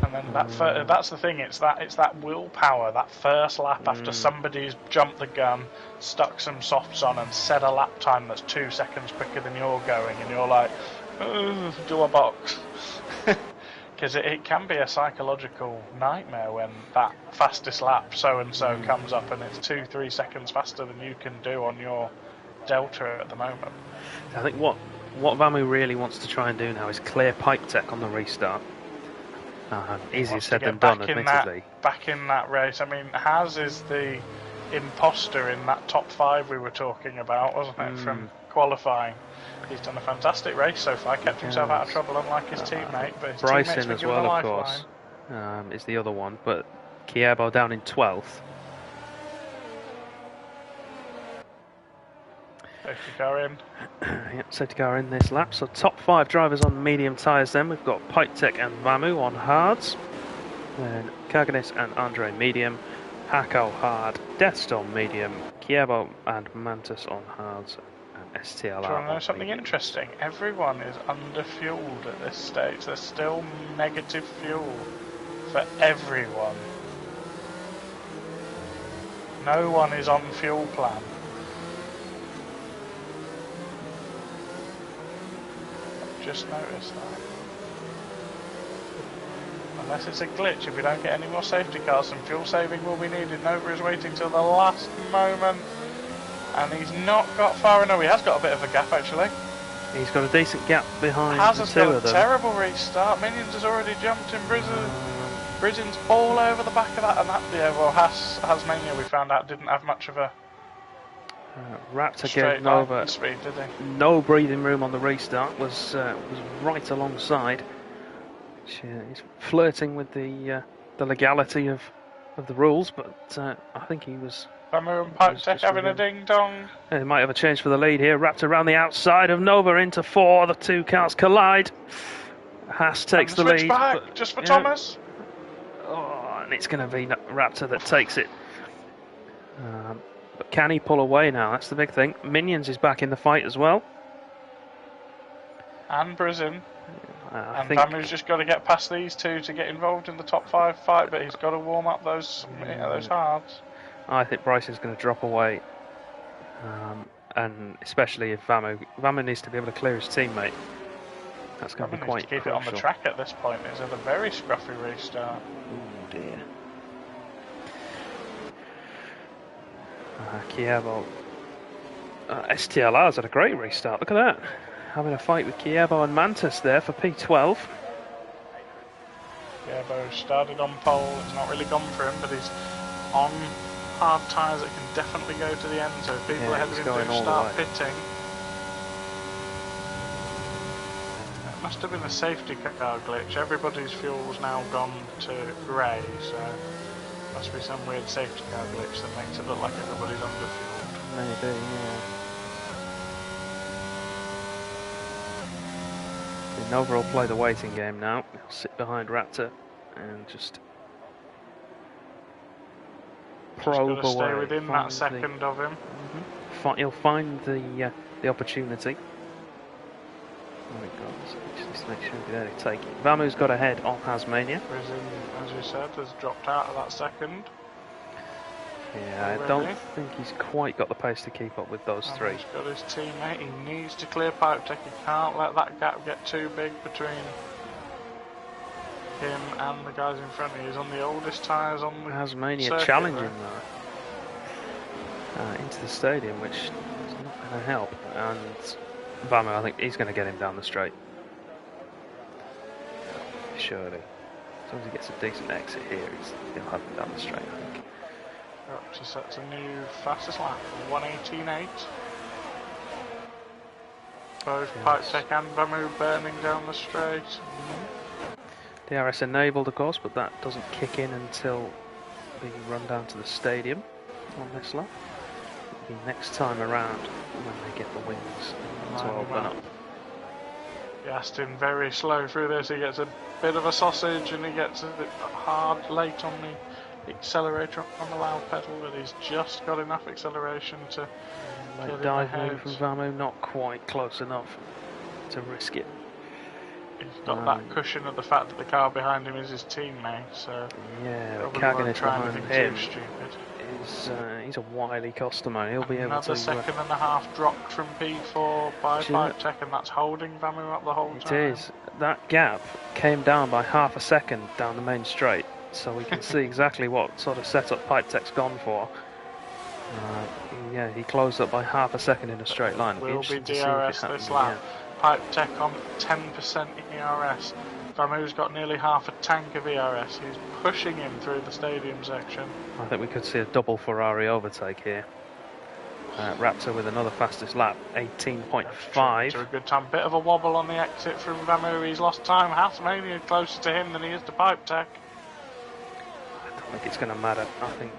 And then that's the thing. It's that willpower. That first lap after somebody's jumped the gun, stuck some softs on, and set a lap time that's 2 seconds quicker than you're going, and you're like, do a box. Because it can be a psychological nightmare when that fastest lap so-and-so comes up and it's 2-3 seconds faster than you can do on your delta at the moment. I think what Vamu really wants to try and do now is clear pipe tech on the restart. Easier said than done, admittedly. Back in that race. I mean, Haz is the imposter in that top 5 we were talking about, wasn't it, from qualifying. He's done a fantastic race so far, kept himself out of trouble unlike his teammate, but his Bryson teammates as well, of course, is the other one, but Kiebo down in 12th. Safety car in. Yep, safety car in this lap. So top 5 drivers on medium tyres then. We've got Pitek and Vamu on hards. Then Kaganis and Andre medium. Hako hard. Deathstorm medium. Kiebo and Mantis on hards. And STLR. Do you want to know something interesting? Everyone is under-fueled at this stage. There's still negative fuel for everyone. No one is on fuel plan. Just noticed that. Unless it's a glitch, if we don't get any more safety cars, some fuel saving will be needed. Nova is waiting till the last moment, and he's not got far enough. He has got a bit of a gap actually. He's got a decent gap behind the two got of them. A terrible restart. Minions has already jumped in Brizzen. Brizzen's all over the back of that, and Hasmania we found out didn't have much of a Raptor gave Nova speed, did he? No breathing room on the restart. Was right alongside. He's flirting with the legality of the rules, but I think he was. Vamu and Pitek having a ding dong. They might have a change for the lead here. Raptor around the outside of Nova into 4. The two cars collide. Haas takes the lead. Back, just for Thomas. Oh, and it's going to be Raptor that takes it. But can he pull away now? That's the big thing. Minions is back in the fight as well. And Brazin. And Vamu's just got to get past these two to get involved in the top 5 fight, but he's got to warm up those hards. I think Bryce is going to drop away. And especially if Vamu needs to be able to clear his teammate. That's going to be quite keep crucial. It on the track at this point. It's a very scruffy restart. Oh dear. Kievo. STLR's had a great restart. Look at that. Having a fight with Kievo and Mantis there for P12. Kievo started on pole. It's not really gone for him, but he's on hard tyres that can definitely go to the end. So if people ahead of him do start pitting. It must have been a safety car glitch. Everybody's fuel's now gone to grey, so must be some weird safety car glitch that makes it look like everybody's underfueled. Maybe, yeah. Nova will play the waiting game now. He'll sit behind Raptor and just probe away. Stay within that second of him. He'll find the opportunity. Oh my God, just make sure he'll be there to take it. Vamu's got ahead of Hasmania. Brazin, as you said, has dropped out of that second. Yeah, I don't think he's quite got the pace to keep up with those three. He's got his teammate. He needs to clear pipe tech. He can't let that gap get too big between him and the guys in front of him. He's on the oldest tyres on the Hasmania challenging though into the stadium, which is not going to help. And Vamu, I think he's going to get him down the straight. Surely. As long as he gets a decent exit here, he'll have him down the straight, I think. Raptor sets a new fastest lap, 1:18.8. Both Pipe Tech and Vamu burning down the straight. DRS enabled, of course, but that doesn't kick in until we run down to the stadium on this lap. It'll be next time around when they get the wings to open up. Aston very slow through this. He gets a bit of a sausage and he gets a bit hard late on the accelerator on the loud pedal, but he's just got enough acceleration to get dive move from Vamu, not quite close enough to risk it. He's got that cushion of the fact that the car behind him is his teammate, so yeah, Kagan behind him he's a wily customer. He'll be able to. Another second and a half dropped from P4 by Pipe Tech, and that's holding Vamu up the whole time. It is. That gap came down by half a second down the main straight. So we can see exactly what sort of setup Pipe Tech's gone for. Yeah, he closed up by half a second in a straight line. Will be DRS this lap. Pipe Tech on 10% ERS. Vamu's got nearly half a tank of ERS. He's pushing him through the stadium section. I think we could see a double Ferrari overtake here. Raptor with another fastest lap, 18.5. To a good time. Bit of a wobble on the exit from Vamu. He's lost time. Hasmania closer to him than he is to Pipe Tech. I don't think it's going to matter. I think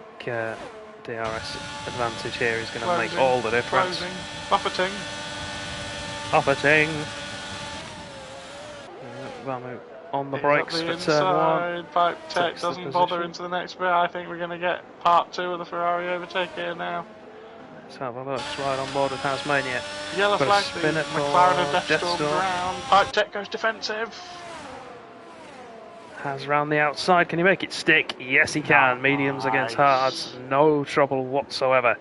DRS advantage here is going to make all the difference. Buffeting. Vamu on the brakes for turn 1. Pipe Tech doesn't bother into the next bit. I think we're going to get part 2 of the Ferrari overtake here now. Let's have a look. It's right on board with Hasmania. Yellow flag, the McLaren of Deathstorm ground. Pipe Tech goes defensive. Has round the outside. Can he make it stick? Yes, he can. Mediums against hards. No trouble whatsoever.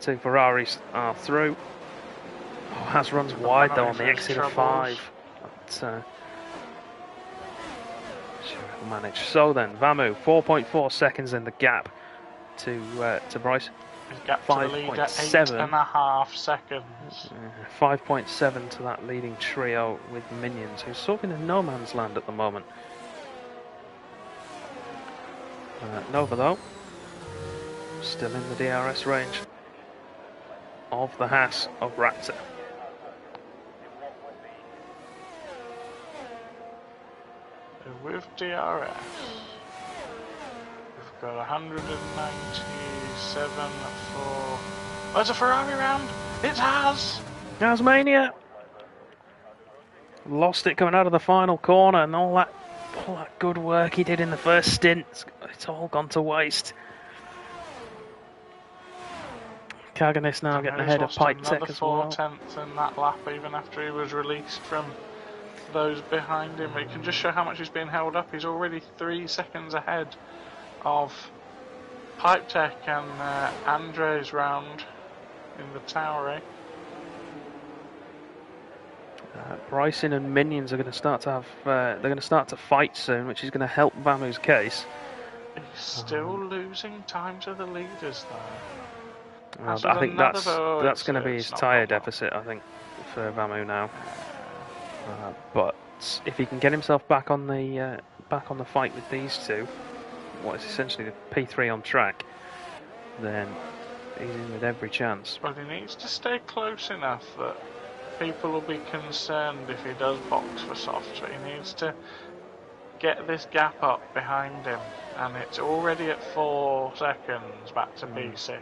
2 Ferraris are through. Oh, Has runs wide though on the exit of 5. But, sure he'll manage. So then, Vamu, 4.4 seconds in the gap to Bryce. His gap to the leader, 8.5 seconds. 5.7 to that leading trio with Minions, who's sort of in no man's land at the moment. Nova though, still in the DRS range of the Haas of Raptor. With DRS, we've got 197 for... Oh, it's a Ferrari round! It's Haas! Hasmania! Lost it coming out of the final corner, and all that all that good work he did in the first stint, it's all gone to waste. Carganis now getting ahead of Pike Tech as well. Another 4/10 in that lap, even after he was released from those behind him. It can just show how much he's being held up. He's already 3 seconds ahead of Pipe Tech and Andre's round in the Towery. Bryson and Minions are going to start to have. They're going to start to fight soon, which is going to help Vamu's case. He's still losing time to the leaders, though. I think that's going to be his tyre deficit. I think for Vamu now. But if he can get himself back on the fight with these two, what is essentially the P3 on track, then he's in with every chance. But he needs to stay close enough that people will be concerned if he does box for softs. But he needs to get this gap up behind him, and it's already at 4 seconds back to P6.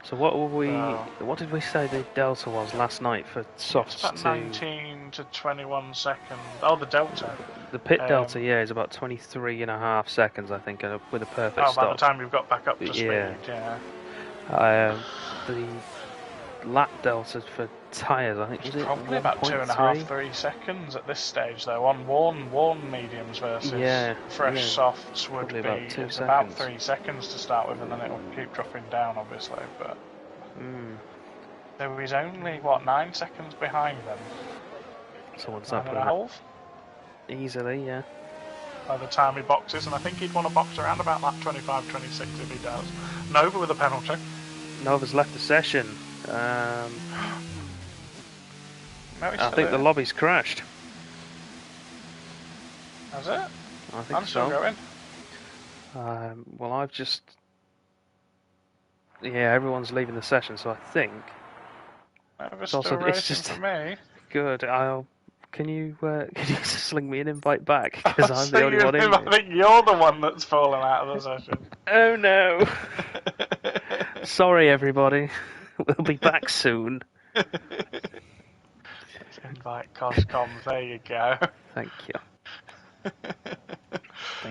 So what did we say the delta was last night for softs? It's about 19 to 21 seconds. Oh, the delta. The pit delta, is about 23.5 seconds, I think, with a perfect stop. By the time you've got back up to speed, The lap delta for tyres, I think, was it probably about 2.5, 3 seconds at this stage, though. On worn mediums versus fresh softs would be about 3 seconds to start with, and then it will keep dropping down, obviously. But so he's only 9 seconds behind them. So what's that? 9.5? Easily, yeah. By the time he boxes, and I think he'd want to box around about lap 25, 26 if he does. Nova with a penalty. Nova's left the session. I think the lobby's crashed. Has it? I think I'm still going. Well, I've just... Yeah, everyone's leaving the session, so I think... It's just for me. Good. Can you sling me an invite back? Because I'm the only one in. I think you're the one that's fallen out of the session. Oh no! Sorry, everybody. We'll be back soon. Invite Coscoms. There you go. Thank you.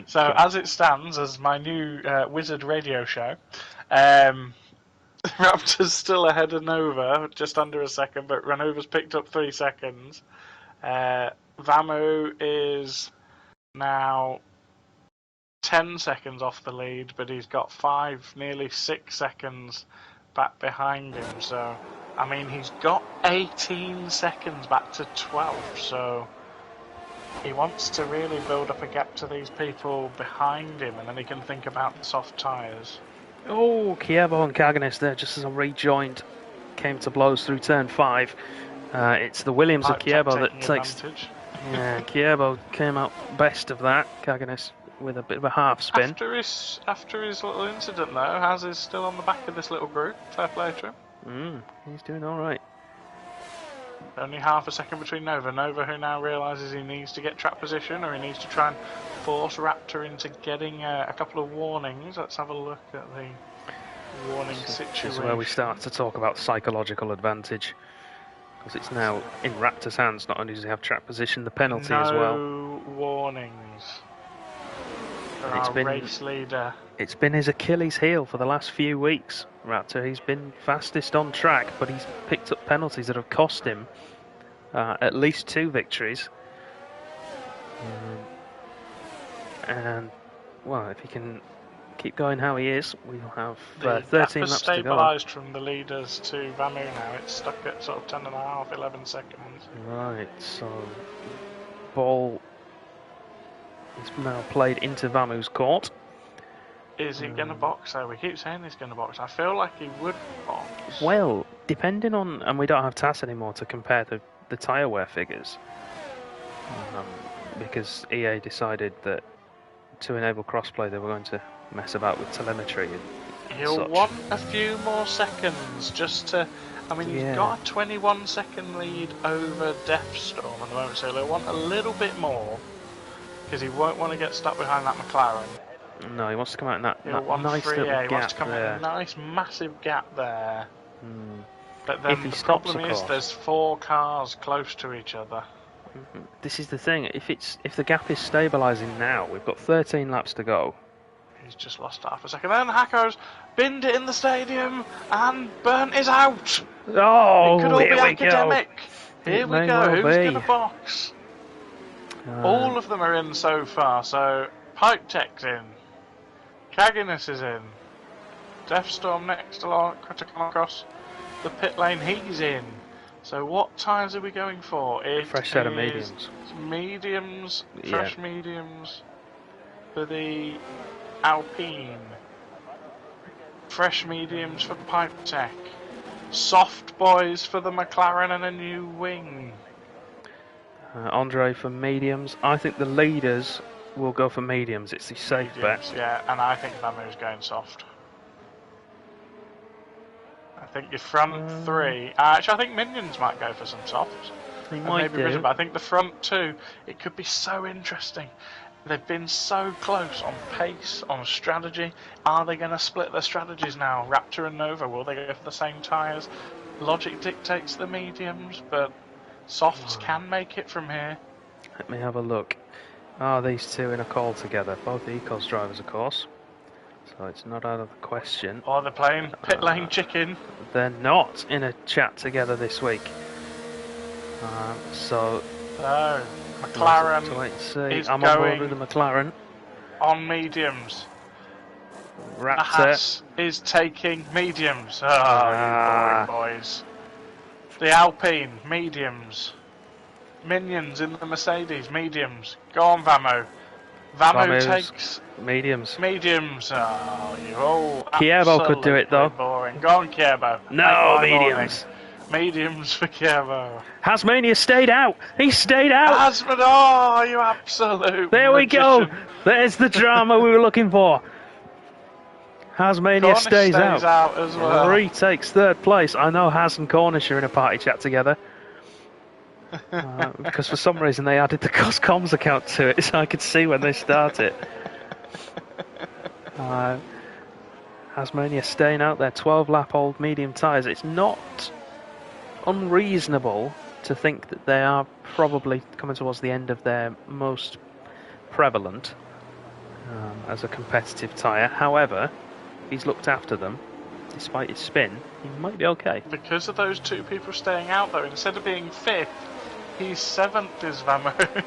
So, as it stands, as my new Wizard radio show, Raptor's still ahead of Nova, just under a second, but Nova's picked up 3 seconds. Vamu is now 10 seconds off the lead, but he's got 5, nearly 6 seconds back behind him. So, I mean, he's got 18 seconds back to 12, so he wants to really build up a gap to these people behind him, and then he can think about the soft tyres. Oh, Kievo and Kaganis there, just as I rejoined, came to blows through turn 5. It's the Williams of Kievo that takes... Advantage. Yeah, Kievo came out best of that. Kaganis with a bit of a half spin. After his little incident, though, Haz is still on the back of this little group. Fair play to him. He's doing all right. Only half a second between Nova. Nova, who now realises he needs to get track position, or he needs to try and force Raptor into getting a couple of warnings. Let's have a look at the warning situation. This is where we start to talk about psychological advantage. Because it's now in Raptor's hands. Not only does he have track position, the penalty as well. No warnings. It's been race leader. It's been his Achilles heel for the last few weeks, Raptor. He's been fastest on track, but he's picked up penalties that have cost him at least 2 victories. And, well, if he can keep going how he is, we'll have 13 laps to go. Stabilised from the leaders to Vamu now. It's stuck at sort of 10.5, 11 seconds. Right, so ball is now played into Vamu's court. Is he going to box though? We keep saying he's going to box. I feel like he would box. Well, depending on... And we don't have TAS anymore to compare the tyre wear figures. Because EA decided that to enable crossplay they were going to mess about with telemetry and He'll want a few more seconds just to... I mean, he's got a 21 second lead over Deathstorm at the moment, so he'll want a little bit more, because he won't want to get stuck behind that McLaren. No, he wants to come out in that nice little gap. He wants to come in a nice massive gap there. But then if he the stops, problem is there's 4 cars close to each other. This is the thing. If the gap is stabilising now, we've got 13 laps to go. He's just lost half a second. Then Hacko's binned it in the stadium, and Burnt is out. Oh, it could all here be we academic. go. Here we go. Who's going to box? All of them are in so far. So Pipe Tech's in. Cagginess is in. Deathstorm next along Critical across the pit lane. He's in. So what tyres are we going for? Fresh set of mediums. Mediums, fresh mediums for the Alpine. Fresh mediums for Pipe Tech. Soft boys for the McLaren and a new wing. Andre for mediums. I think the leaders will go for mediums. It's the safe bet. Yeah, and I think Vamu's going soft. I think your front three. Actually, I think Minions might go for some softs. They might do. But I think the front two, it could be so interesting. They've been so close on pace, on strategy. Are they going to split their strategies now? Raptor and Nova, will they go for the same tyres? Logic dictates the mediums, but softs can make it from here. Let me have a look. Are these two in a call together? Both Ecos drivers, of course. So it's not out of the question. Or they're playing pit lane chicken. They're not in a chat together this week. So... Oh, McLaren to wait and see. is I'm on board going with the McLaren. On mediums. Raptor Haas is taking mediums. Oh, you boring boys. The Alpine, mediums. Minions in the Mercedes, mediums. Go on, Vamo. Vamo takes... mediums. Mediums. Oh, you all... Kierbo could do it, though. Boring. Go on, Kierbo. No, mediums. Mediums for Kierbo. Hasmania stayed out. He stayed out. Oh, you absolute There we magician. go. There's the drama we were looking for. Hasmania stays out as well. Retakes third place. I know Has and Cornish are in a party chat together. Because for some reason they added the Coscoms account to it, so I could see when they start it. Hasmania staying out there, 12-lap old medium tyres. It's not unreasonable to think that they are probably coming towards the end of their most prevalent as a competitive tyre. However, he's looked after them. Despite his spin, he might be okay. Because of those two people staying out, though, instead of being 5th, he's 7th, is Vamo.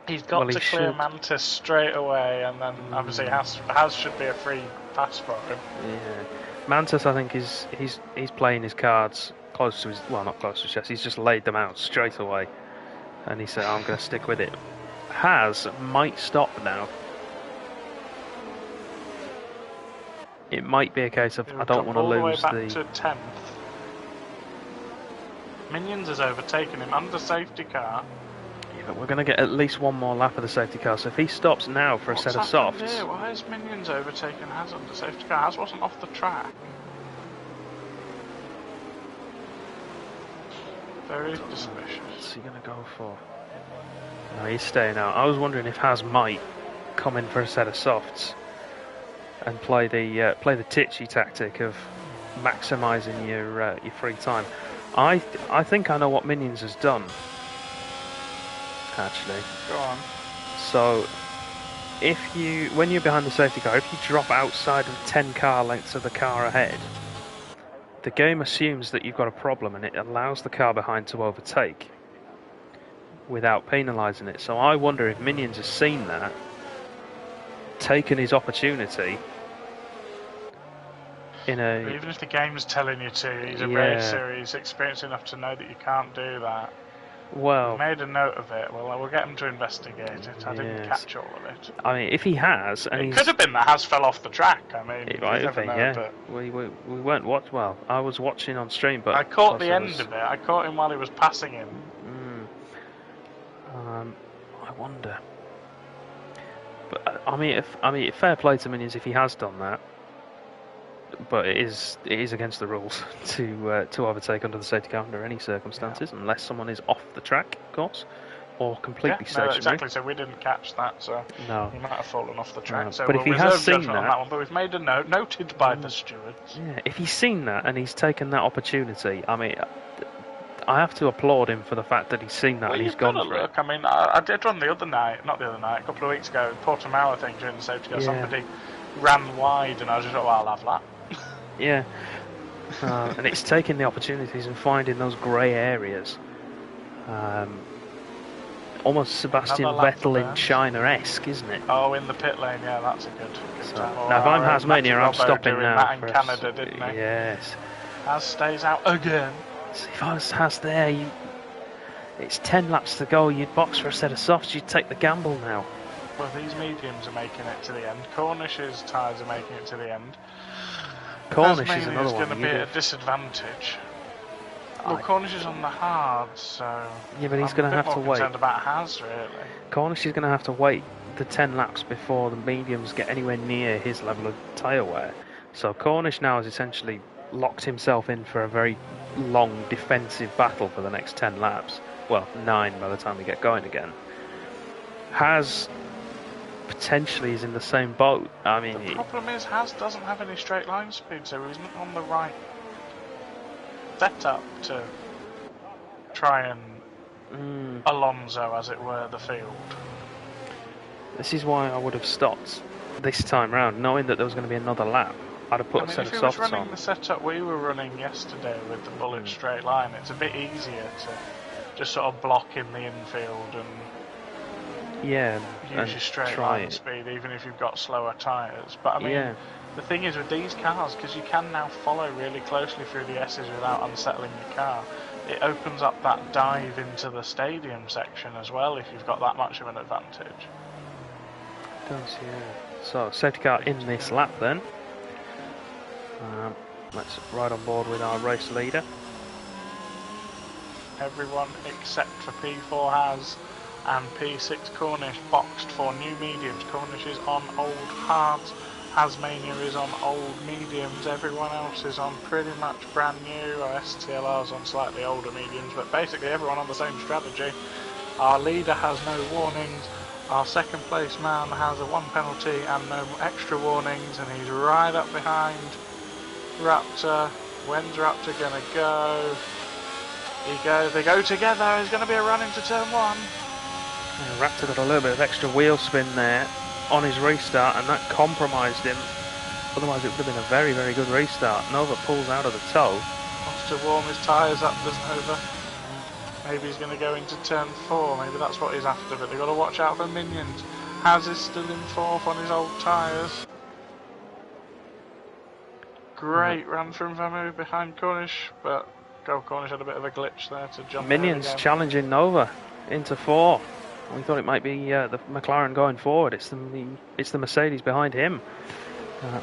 He's got to clear Mantis straight away, and then obviously Has should be a free pass for him. Yeah, Mantis, I think he's playing his cards close to his, well, not close to his chest. He's just laid them out straight away, and he said, "I'm going to stick with it." Has might stop now. It might be a case of I don't want to lose all the way back to 10th. Minions has overtaken him under safety car. Yeah, but we're going to get at least one more lap of the safety car. So if he stops now for a set of softs, here? Why is Minions overtaken Has under safety car? Has wasn't off the track. Very suspicious. What's he going to go for? No, he's staying out. I was wondering if Has might come in for a set of softs and play the titchy tactic of maximising your free time. I think I know what Minions has done. Actually, go on. So, when you're behind the safety car, if you drop outside of 10 car lengths of the car ahead, the game assumes that you've got a problem and it allows the car behind to overtake without penalising it. So I wonder if Minions has seen that, taken his opportunity. Even if the game's telling you to, he's a racer, he's experienced enough to know that you can't do that. Well, we made a note of it. Well, we'll get him to investigate it. I didn't catch all of it. I mean, if he has, and it could have been that Has fell off the track. I mean, it might have been, yeah. We weren't well. I was watching on stream, but I caught the end of it. I caught him while he was passing him. I wonder. But I mean, fair play to Minions if he has done that. But it is against the rules to overtake under the safety car under any circumstances, unless someone is off the track, of course, or completely stationary. No, exactly. So we didn't catch that. So no, he might have fallen off the track. So but we'll if he has seen on that one. But we've made a note, noted by the stewards. Yeah, if he's seen that and he's taken that opportunity, I mean, I have to applaud him for the fact that he's seen that and he's gone for it. I mean, I did run the other night, not the other night, a couple of weeks ago, Portimao, I think, during the safety car. Somebody ran wide, and I was just like, well, I'll have that. Yeah. And it's taking the opportunities and finding those grey areas. Almost Sebastian Vettel in China-esque, isn't it? Oh, in the pit lane, yeah, that's a good time. Now, if I'm Hasmania, I'm stopping now. That in Canada, didn't he? Yes. Has stays out again. See, if I was Has there, it's 10 laps to go, you'd box for a set of softs, you'd take the gamble now. Well, these mediums are making it to the end. Cornish's tyres are making it to the end. Cornish is another one. Going to be at a disadvantage. Well, Cornish is on the hard, so yeah, but he's going to have to wait. Concerned about Has, really. Cornish is going to have to wait the 10 laps before the mediums get anywhere near his level of tyre wear. So Cornish now has essentially locked himself in for a very long defensive battle for the next 10 laps. Well, 9 by the time we get going again. Has potentially is in the same boat. I mean, the problem is Has doesn't have any straight line speed, so he's not on the right setup to try and Alonso, as it were, the field. This is why I would have stopped this time round, knowing that there was going to be another lap. I'd have put a set of softs on. If he was running the setup we were running yesterday with the bullet straight line, it's a bit easier to just sort of block in the infield and use your straight line speed, even if you've got slower tyres. But I mean, the thing is with these cars, because you can now follow really closely through the S's without unsettling your car, it opens up that dive into the stadium section as well if you've got that much of an advantage. It does, yeah. So, safety car in this lap then. Let's ride on board with our race leader. Everyone except for P4 Has and P6 Cornish boxed for new mediums. Cornish is on old hards, Hasmania is on old mediums, everyone else is on pretty much brand new, or STLR's on slightly older mediums, but basically everyone on the same strategy. Our leader has no warnings, our second place man has a 1 penalty and no extra warnings, and he's right up behind Raptor. When's Raptor gonna go? They go together. There's going to be a run into turn 1. Yeah, Raptor got a little bit of extra wheel spin there on his restart, and that compromised him. Otherwise, it would have been a very, very good restart. Nova pulls out of the toe. Wants to warm his tyres up, does Nova? Maybe he's going to go into turn 4. Maybe that's what he's after, but they've got to watch out for minions. Has is still in 4th on his old tyres. Great run from Vamu behind Cornish, but Cornish had a bit of a glitch there to jump. Minions challenging Nova into 4. We thought it might be the McLaren going forward. It's the Mercedes behind him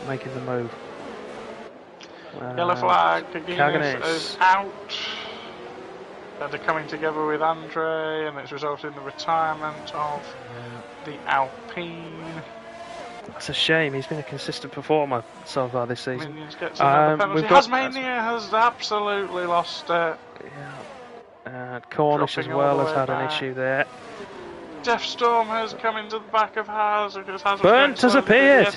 making the move. Yellow flag. Kaganis is out. They're coming together with Andre, and it's resulted in the retirement of the Alpine. That's a shame. He's been a consistent performer so far this season. Minions gets another penalty. Hasmania has absolutely lost it. Yeah. Cornish as well has had an issue there. Death Storm has come into the back of Has because Burnt has appeared.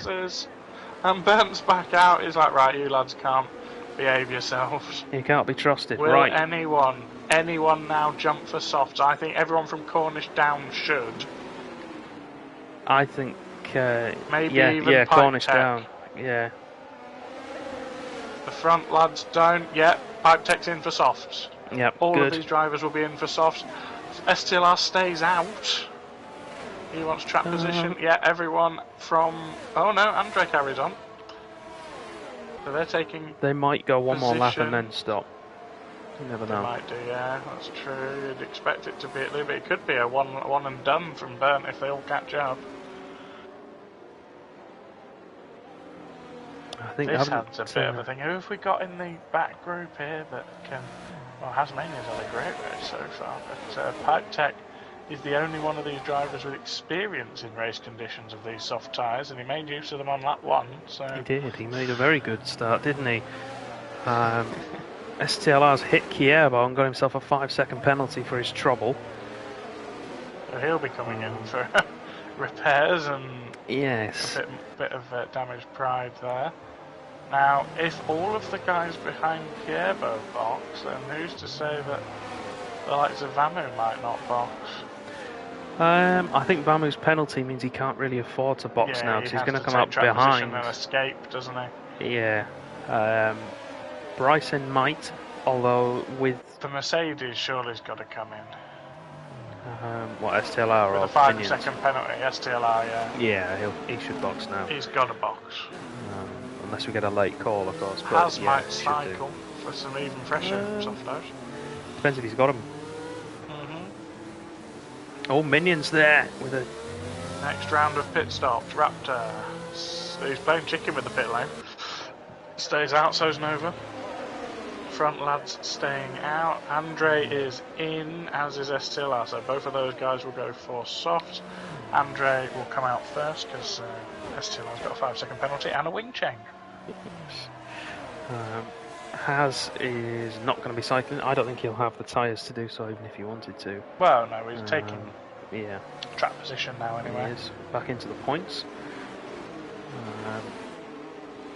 And Burnt's back out. He's like, right, you lads can't behave yourselves. You can't be trusted. Will right. anyone now jump for softs? I think everyone from Cornish down should. I think maybe even Cornish Tech. down. Yeah. The front lads don't. Yeah, Pipe Tech's in for softs. Yep. All good. of these drivers will be in for softs. STLR stays out. He wants track position. Yeah, everyone from. Oh no, Andre carries on. So they're taking. They might go one more lap and then stop. You never know. They might do, yeah, that's true. You'd expect it to be at least, but it could be a one and done from Burnt if they all catch up. I think this has a bit of a thing. Who have we got in the back group here that can... Well, Hasmania's had a great race so far, but Pipe Tech is the only one of these drivers with experience in race conditions of these soft tyres, and he made use of them on lap 1. So he did. He made a very good start, didn't he? STLR's hit Kierbo and got himself a 5-second penalty for his trouble. So he'll be coming in for repairs and yes, a bit of damaged pride there. Now, if all of the guys behind Kierbo box, then who's to say that The likes of Vamu might not box. I think Vamu's penalty means he can't really afford to box now because he's going to come out behind. And escape, doesn't he? Yeah. Bryson might, although with the Mercedes, surely's got to come in. What, STLR with or a 5 Minions? second penalty, STLR, yeah. Yeah, he should box now. He's got to box. Unless we get a late call, of course. Has might cycle for some even fresher softos. Depends if he's got them. Oh, Minions there with a... Next round of pit stops, Raptor. He's playing chicken with the pit lane. Stays out, so's Nova. Front lads staying out. Andre is in, as is STLR, so both of those guys will go for soft. Andre will come out first because STLR's got a 5 second penalty and a wing change. Haz is not going to be cycling. I don't think he'll have the tyres to do so, even if he wanted to. Well, no, he's taking track position now anyway. He is back into the points.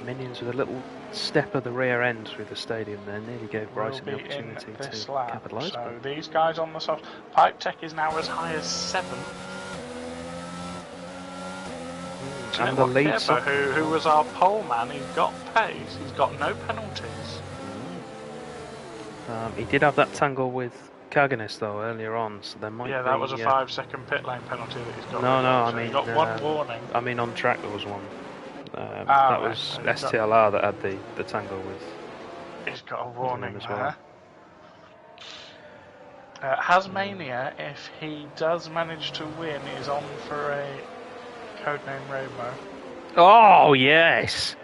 Minions with a little step of the rear end through the stadium there nearly gave Bryson the opportunity to capitalise. So these guys on the soft. Pipe Tech is now as high as 7th. And the lead who was our pole man, he's got pace, he's got no penalties. He did have that tangle with Kaganis though earlier on, so there might be... Yeah, that was a 5 second pit lane penalty that he's got. I mean... He got one warning. I mean on track there was one. That was STLR that had the tangle with... He's got a warning as well. Hasmania, if he does manage to win, is on for a codename Rainbow. Oh, yes!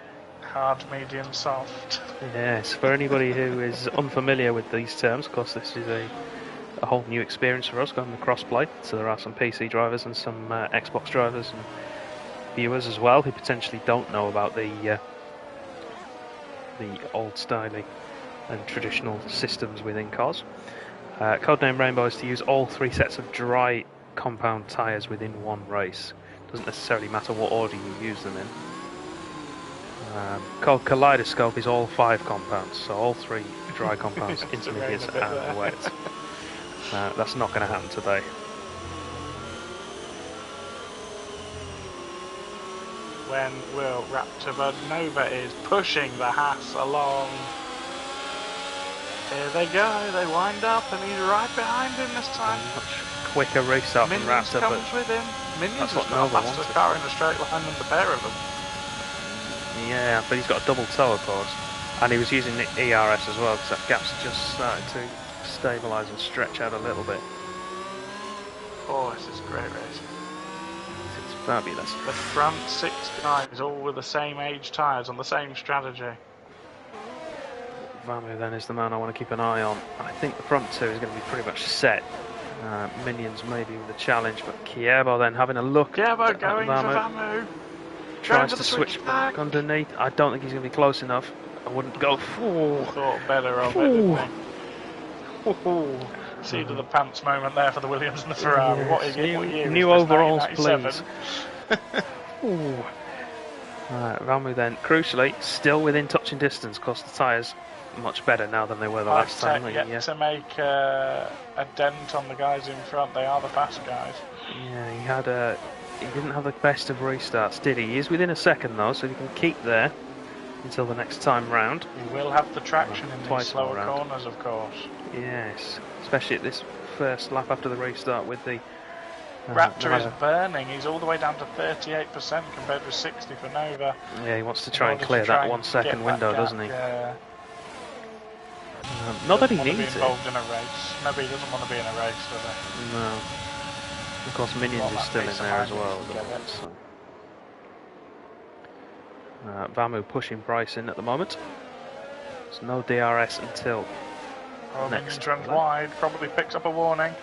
Hard, medium, soft. Yes, for anybody who is unfamiliar with these terms, of course this is a whole new experience for us going to crossplay, so there are some PC drivers and some Xbox drivers and viewers as well who potentially don't know about the old styling and traditional systems within cars. Codename Rainbow is to use all 3 sets of dry compound tyres within one race. Doesn't necessarily matter what order you use them in. Called Kaleidoscope is all 5 compounds, so all 3 dry compounds, intermediates and wet. That's not going to happen today. When will Raptor, but Nova is pushing the Haas along. Here they go, they wind up and he's right behind him this time. Much quicker restart from Raptor, comes with him. Minions has got a faster car in a straight line than the pair of them. Yeah, but he's got a double toe, of course. And he was using the ERS as well, because that gap's just started to stabilise and stretch out a little bit. Oh, this is great racing. It's fabulous. The front 6 guys, all with the same age tyres on the same strategy. Vamu then is the man I want to keep an eye on. I think the front 2 is going to be pretty much set. Minions maybe with a challenge, but Kierbo then having a look. Kierbo going for Vamu. Tries to switch back underneath. I don't think he's going to be close enough. I wouldn't go. Thought better of it, didn't he? Seat of the pants moment there for the Williams and the Ferrari. Yes. What is it? What year new is overalls, 1997? please. Vamu then, crucially, still within touching distance, because the tyres much better now than they were the last time. Yet to make a dent on the guys in front. They are the fast guys. Yeah, he didn't have the best of restarts, did he? He is within a second though, so he can keep there until the next time round. He will have the traction in these slower corners, of course. Yes, especially at this first lap after the restart with the... Raptor is burning. He's all the way down to 38% compared with 60 for Nova. Yeah, he wants to try and clear that 1 second window, doesn't he? Yeah. Not that he needs it. Involved in a race. Maybe he doesn't want to be in a race, does he? No. Of course, Minions is still in there as well. Vamu pushing Bryce in at the moment. There's no DRS until next. Runs wide, probably picks up a warning.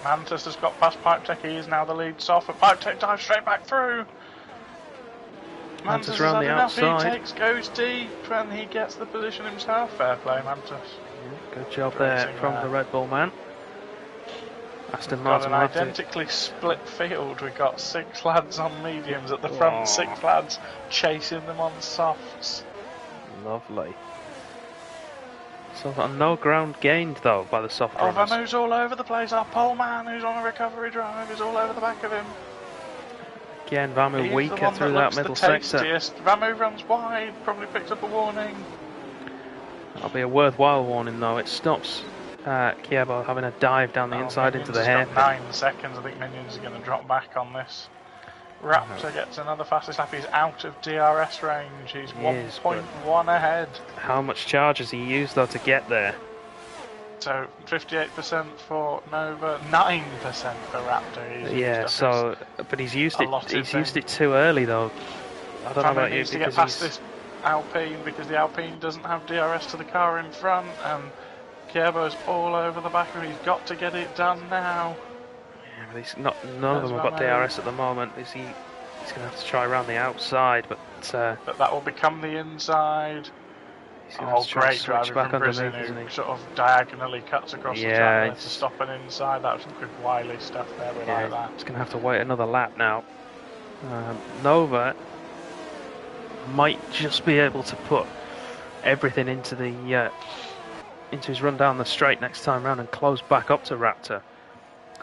Mantis has got past Pipe Tech, he is now the lead soft, but Pipe Tech dives straight back through. Mantis around the outside. He goes deep and he gets the position himself. Fair play, Mantis. Yeah, good job there from the Red Bull man. Aston Martin got an identically split field. We've got 6 lads on mediums at the front, 6 lads chasing them on softs. Lovely. So no ground gained though by the soft runners. Vamu's all over the place. Our pole man who's on a recovery drive is all over the back of him. Again, Vamu weaker through that middle sector. Vamu runs wide, probably picked up a warning. That'll be a worthwhile warning though. It stops Kievo having a dive down the inside into the hairpin. 9 seconds. I think Minions are going to drop back on this. Raptor gets another fastest lap. He's out of DRS range. He's 1.1 ahead. How much charge has he used though to get there? So 58% for Nova, 9% for Raptor. But he's used it. He's used it too early though. I don't know about you. Needs to get past this Alpine because the Alpine doesn't have DRS to the car in front, and Kievo's all over the back of him. He's got to get it done now. Yeah, but none of them have got DRS at the moment. He's going to have to try around the outside, but that will become the inside. He's going to have to try switch back underneath, isn't he? Sort of diagonally cuts across the track to stop an inside. That was some good wily stuff there. We like that. He's going to have to wait another lap now. Nova might just be able to put everything into his run down the straight next time round and close back up to Raptor.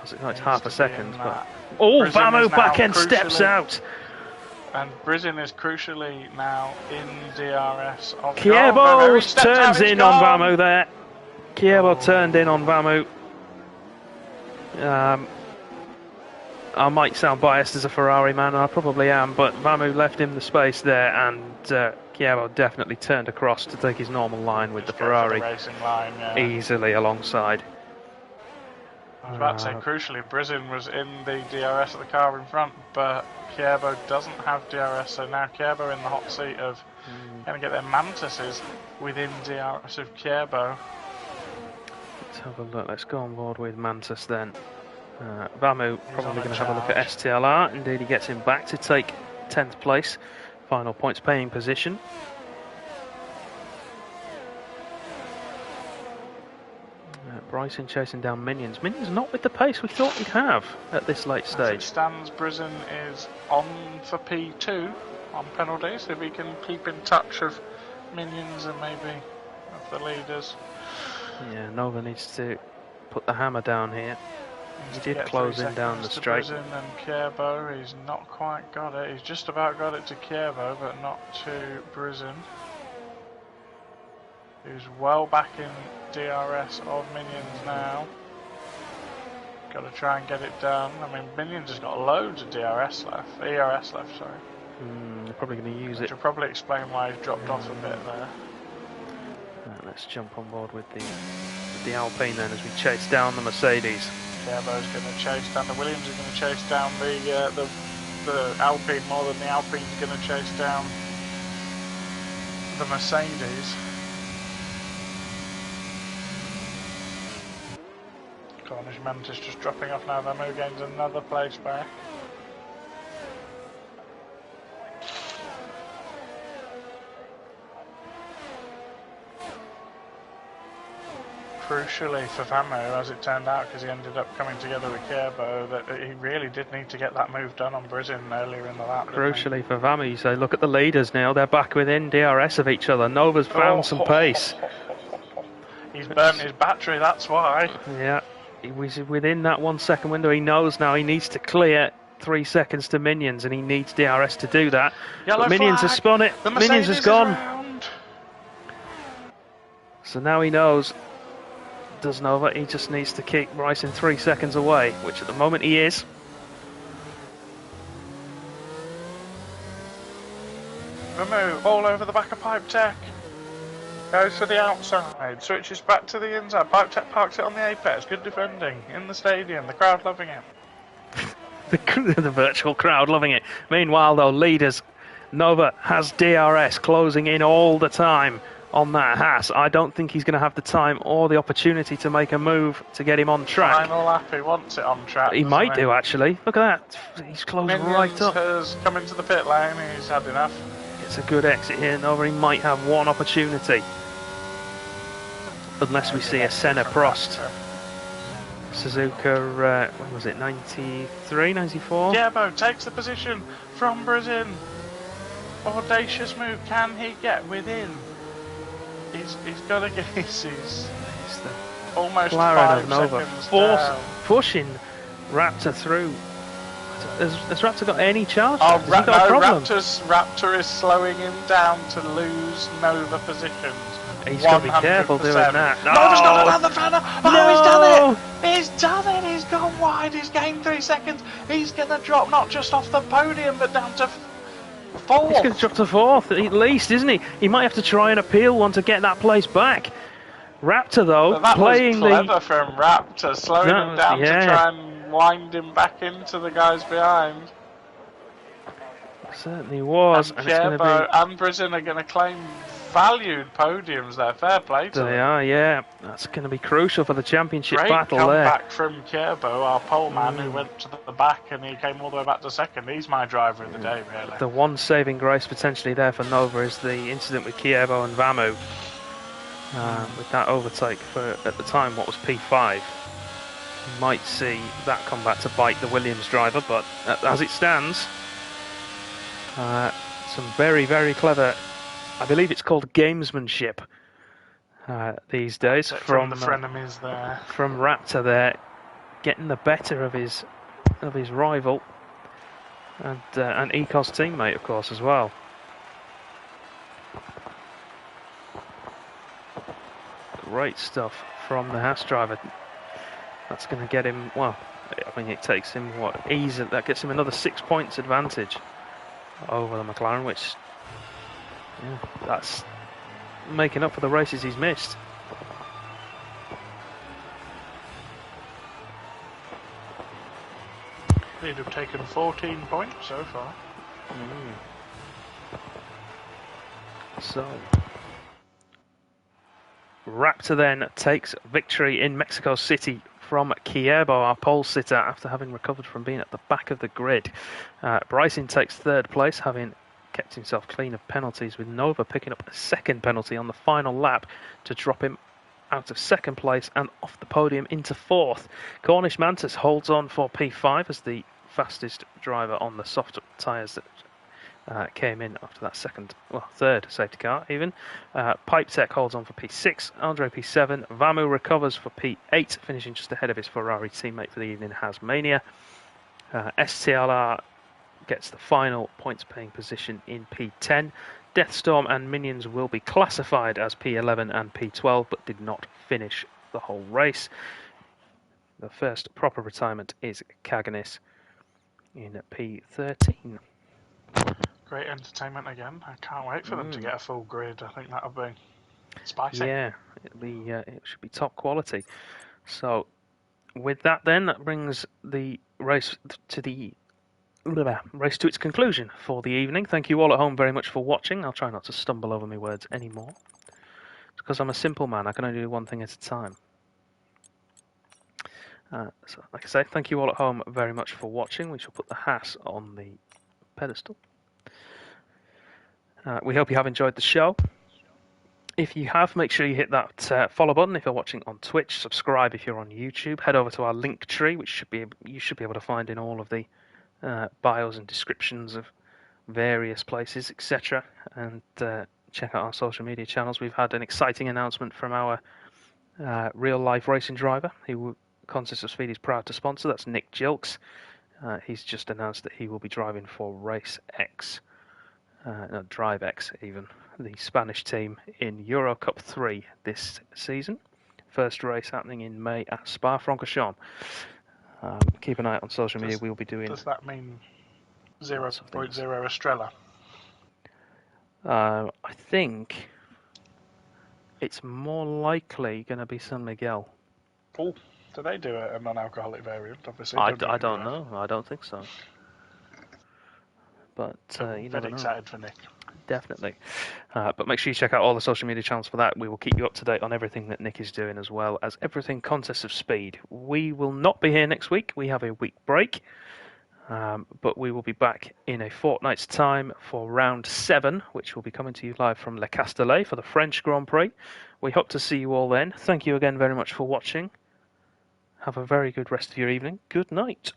It's half a second. But Vamu back end steps out. And Brizin is crucially now in DRS. Kievo turns in on Vamu there. Kievo turned in on Vamu. I might sound biased as a Ferrari man, I probably am, but Vamu left him the space there, and Kievo definitely turned across to take his normal line with the Ferrari racing line, easily alongside. I was about to say, crucially, Brizin was in the DRS of the car in front, but Kievo doesn't have DRS, so now Kievo in the hot seat of going to get their Mantises within DRS of Kievo. Let's have a look. Let's go on board with Mantis then. Vamu probably going to have a look at STLR. Indeed, he gets him back to take 10th place, final points paying position. Bryson chasing down Minions. Minions not with the pace we thought he'd have at this late stage. As it stands, Brizin is on for P2 on penalties. If he can keep in touch of Minions and maybe of the leaders. Yeah, Nova needs to put the hammer down here. He did close in down the straight. Brizin and Kievo, he's not quite got it. He's just about got it to Kievo, but not to Brizin, who's well back in DRS of Minions now. Got to try and get it done. I mean, Minions has got loads of ERS left, sorry. They're probably going to use it. Which will probably explain why he's dropped off a bit there. Let's jump on board with the Alpine then as we chase down the Mercedes. Kievo's going to chase down the Williams. Is going to chase down the Alpine more than the Alpine's going to chase down the Mercedes. Cornish Mantis just dropping off now. Vamu gains another place back. Crucially for Vamu, as it turned out, because he ended up coming together with Kievo, that he really did need to get that move done on Brizin earlier in the lap. Crucially for Vamu, you say, look at the leaders now, they're back within DRS of each other. Nova's found some pace. He's burnt his battery, that's why. Yeah, he was within that 1 second window. He knows now he needs to clear 3 seconds to Minions, and he needs DRS to do that. Yellow but Minions flag. has spun it. The Minions has gone. Round. So now he knows. Does Nova, he just needs to keep Bryson 3 seconds away, which at the moment he is. Vamu all over the back of Pipe Tech. Goes for the outside, switches back to the inside. Pipe Tech parks it on the apex. Good defending in the stadium. The crowd loving it. the virtual crowd loving it. Meanwhile, though, leaders, Nova has DRS closing in all the time on that Haas. I don't think he's going to have the time or the opportunity to make a move to get him on track. Final lap, he wants it on track. He might do, actually. Look at that. He's closed right up. Has come into the pit lane. He's had enough. It's a good exit here, Nova. He might have one opportunity. Unless we see a Senna Prost. Suzuka, when was it, 93, 94? Kievo takes the position from Brizin. Audacious move. Can he get within He's got to get he's almost McLaren 5 seconds down. Pushing Raptor through. Has Raptor got any charge? Oh, Has he got a problem? Raptor is slowing him down to lose Nova positions. He's got to be careful doing that. No, Nova's got another banner. Oh, no! He's done it. He's gone wide. He's gained 3 seconds. He's going to drop not just off the podium, but down to 4th. He's going to drop to 4th at least, isn't he? He might have to try and appeal one to get that place back. Raptor, though, that playing was clever from Raptor, slowing him down to try and wind him back into the guys behind. It certainly was. And Kierbo and Brazil are going to claim valued podiums there. Fair play to them. They are, yeah. That's going to be crucial for the championship battle there. Great comeback from Kierbo, our pole man, who went to the back and he came all the way back to 2nd. He's my driver of the day, really. The one saving grace potentially there for Nova is the incident with Kierbo and Vamu. With that overtake for, at the time, what was P5. You might see that come back to bite the Williams driver, but as it stands, some very, very clever, I believe it's called gamesmanship these days from the frenemies there. From Raptor there, getting the better of his rival and an Ecos teammate, of course, as well. Great stuff from the Haas driver. That's going to get him, well, I mean, it takes him, easy, that gets him another 6 points advantage over the McLaren, which, yeah, that's making up for the races he's missed. He'd have taken 14 points so far. So, Raptor then takes victory in Mexico City from Kierbo, our pole sitter, after having recovered from being at the back of the grid. Bryson takes 3rd place, having kept himself clean of penalties, with Nova picking up a 2nd penalty on the final lap to drop him out of 2nd place and off the podium into 4th. Cornish Mantis holds on for P5 as the fastest driver on the soft tyres that came in after that 3rd safety car even. Pipe Tech holds on for P6, Andre P7, Vamu recovers for P8, finishing just ahead of his Ferrari teammate for the evening, Hasmania. STLR gets the final points paying position in P10. Deathstorm and Minions will be classified as P11 and P12, but did not finish the whole race. The first proper retirement is Kaganis in P13. Great entertainment again. I can't wait for them to get a full grid. I think that'll be spicy. Yeah, it should be top quality. So, with that, then, that brings the race to its conclusion for the evening. Thank you all at home very much for watching. I'll try not to stumble over my words anymore. It's because I'm a simple man. I can only do one thing at a time. So, like I say, thank you all at home very much for watching. We shall put the Haas on the pedestal. We hope you have enjoyed the show. If you have, make sure you hit that follow button if you're watching on Twitch. Subscribe if you're on YouTube. Head over to our link tree, which you should be able to find in all of the bios and descriptions of various places, etc. And check out our social media channels. We've had an exciting announcement from our real-life racing driver, who Concepts of Speed is proud to sponsor. That's Nick Jilks. He's just announced that he will be driving for Race X. Drive X even, the Spanish team in Euro Cup 3 this season. First race happening in May at Spa-Francorchamps. Keep an eye out on social media. We'll be doing... Does that mean 0.0 Estrella? I think it's more likely going to be San Miguel. Cool. Do they do a non-alcoholic variant? Obviously, I don't know. I don't think so. But you never know. Very excited for Nick. Definitely. But make sure you check out all the social media channels for that. We will keep you up to date on everything that Nick is doing, as well as everything Contests of Speed. We will not be here next week. We have a week break. But we will be back in a fortnight's time for round 7, which will be coming to you live from Le Castellet for the French Grand Prix. We hope to see you all then. Thank you again very much for watching. Have a very good rest of your evening. Good night.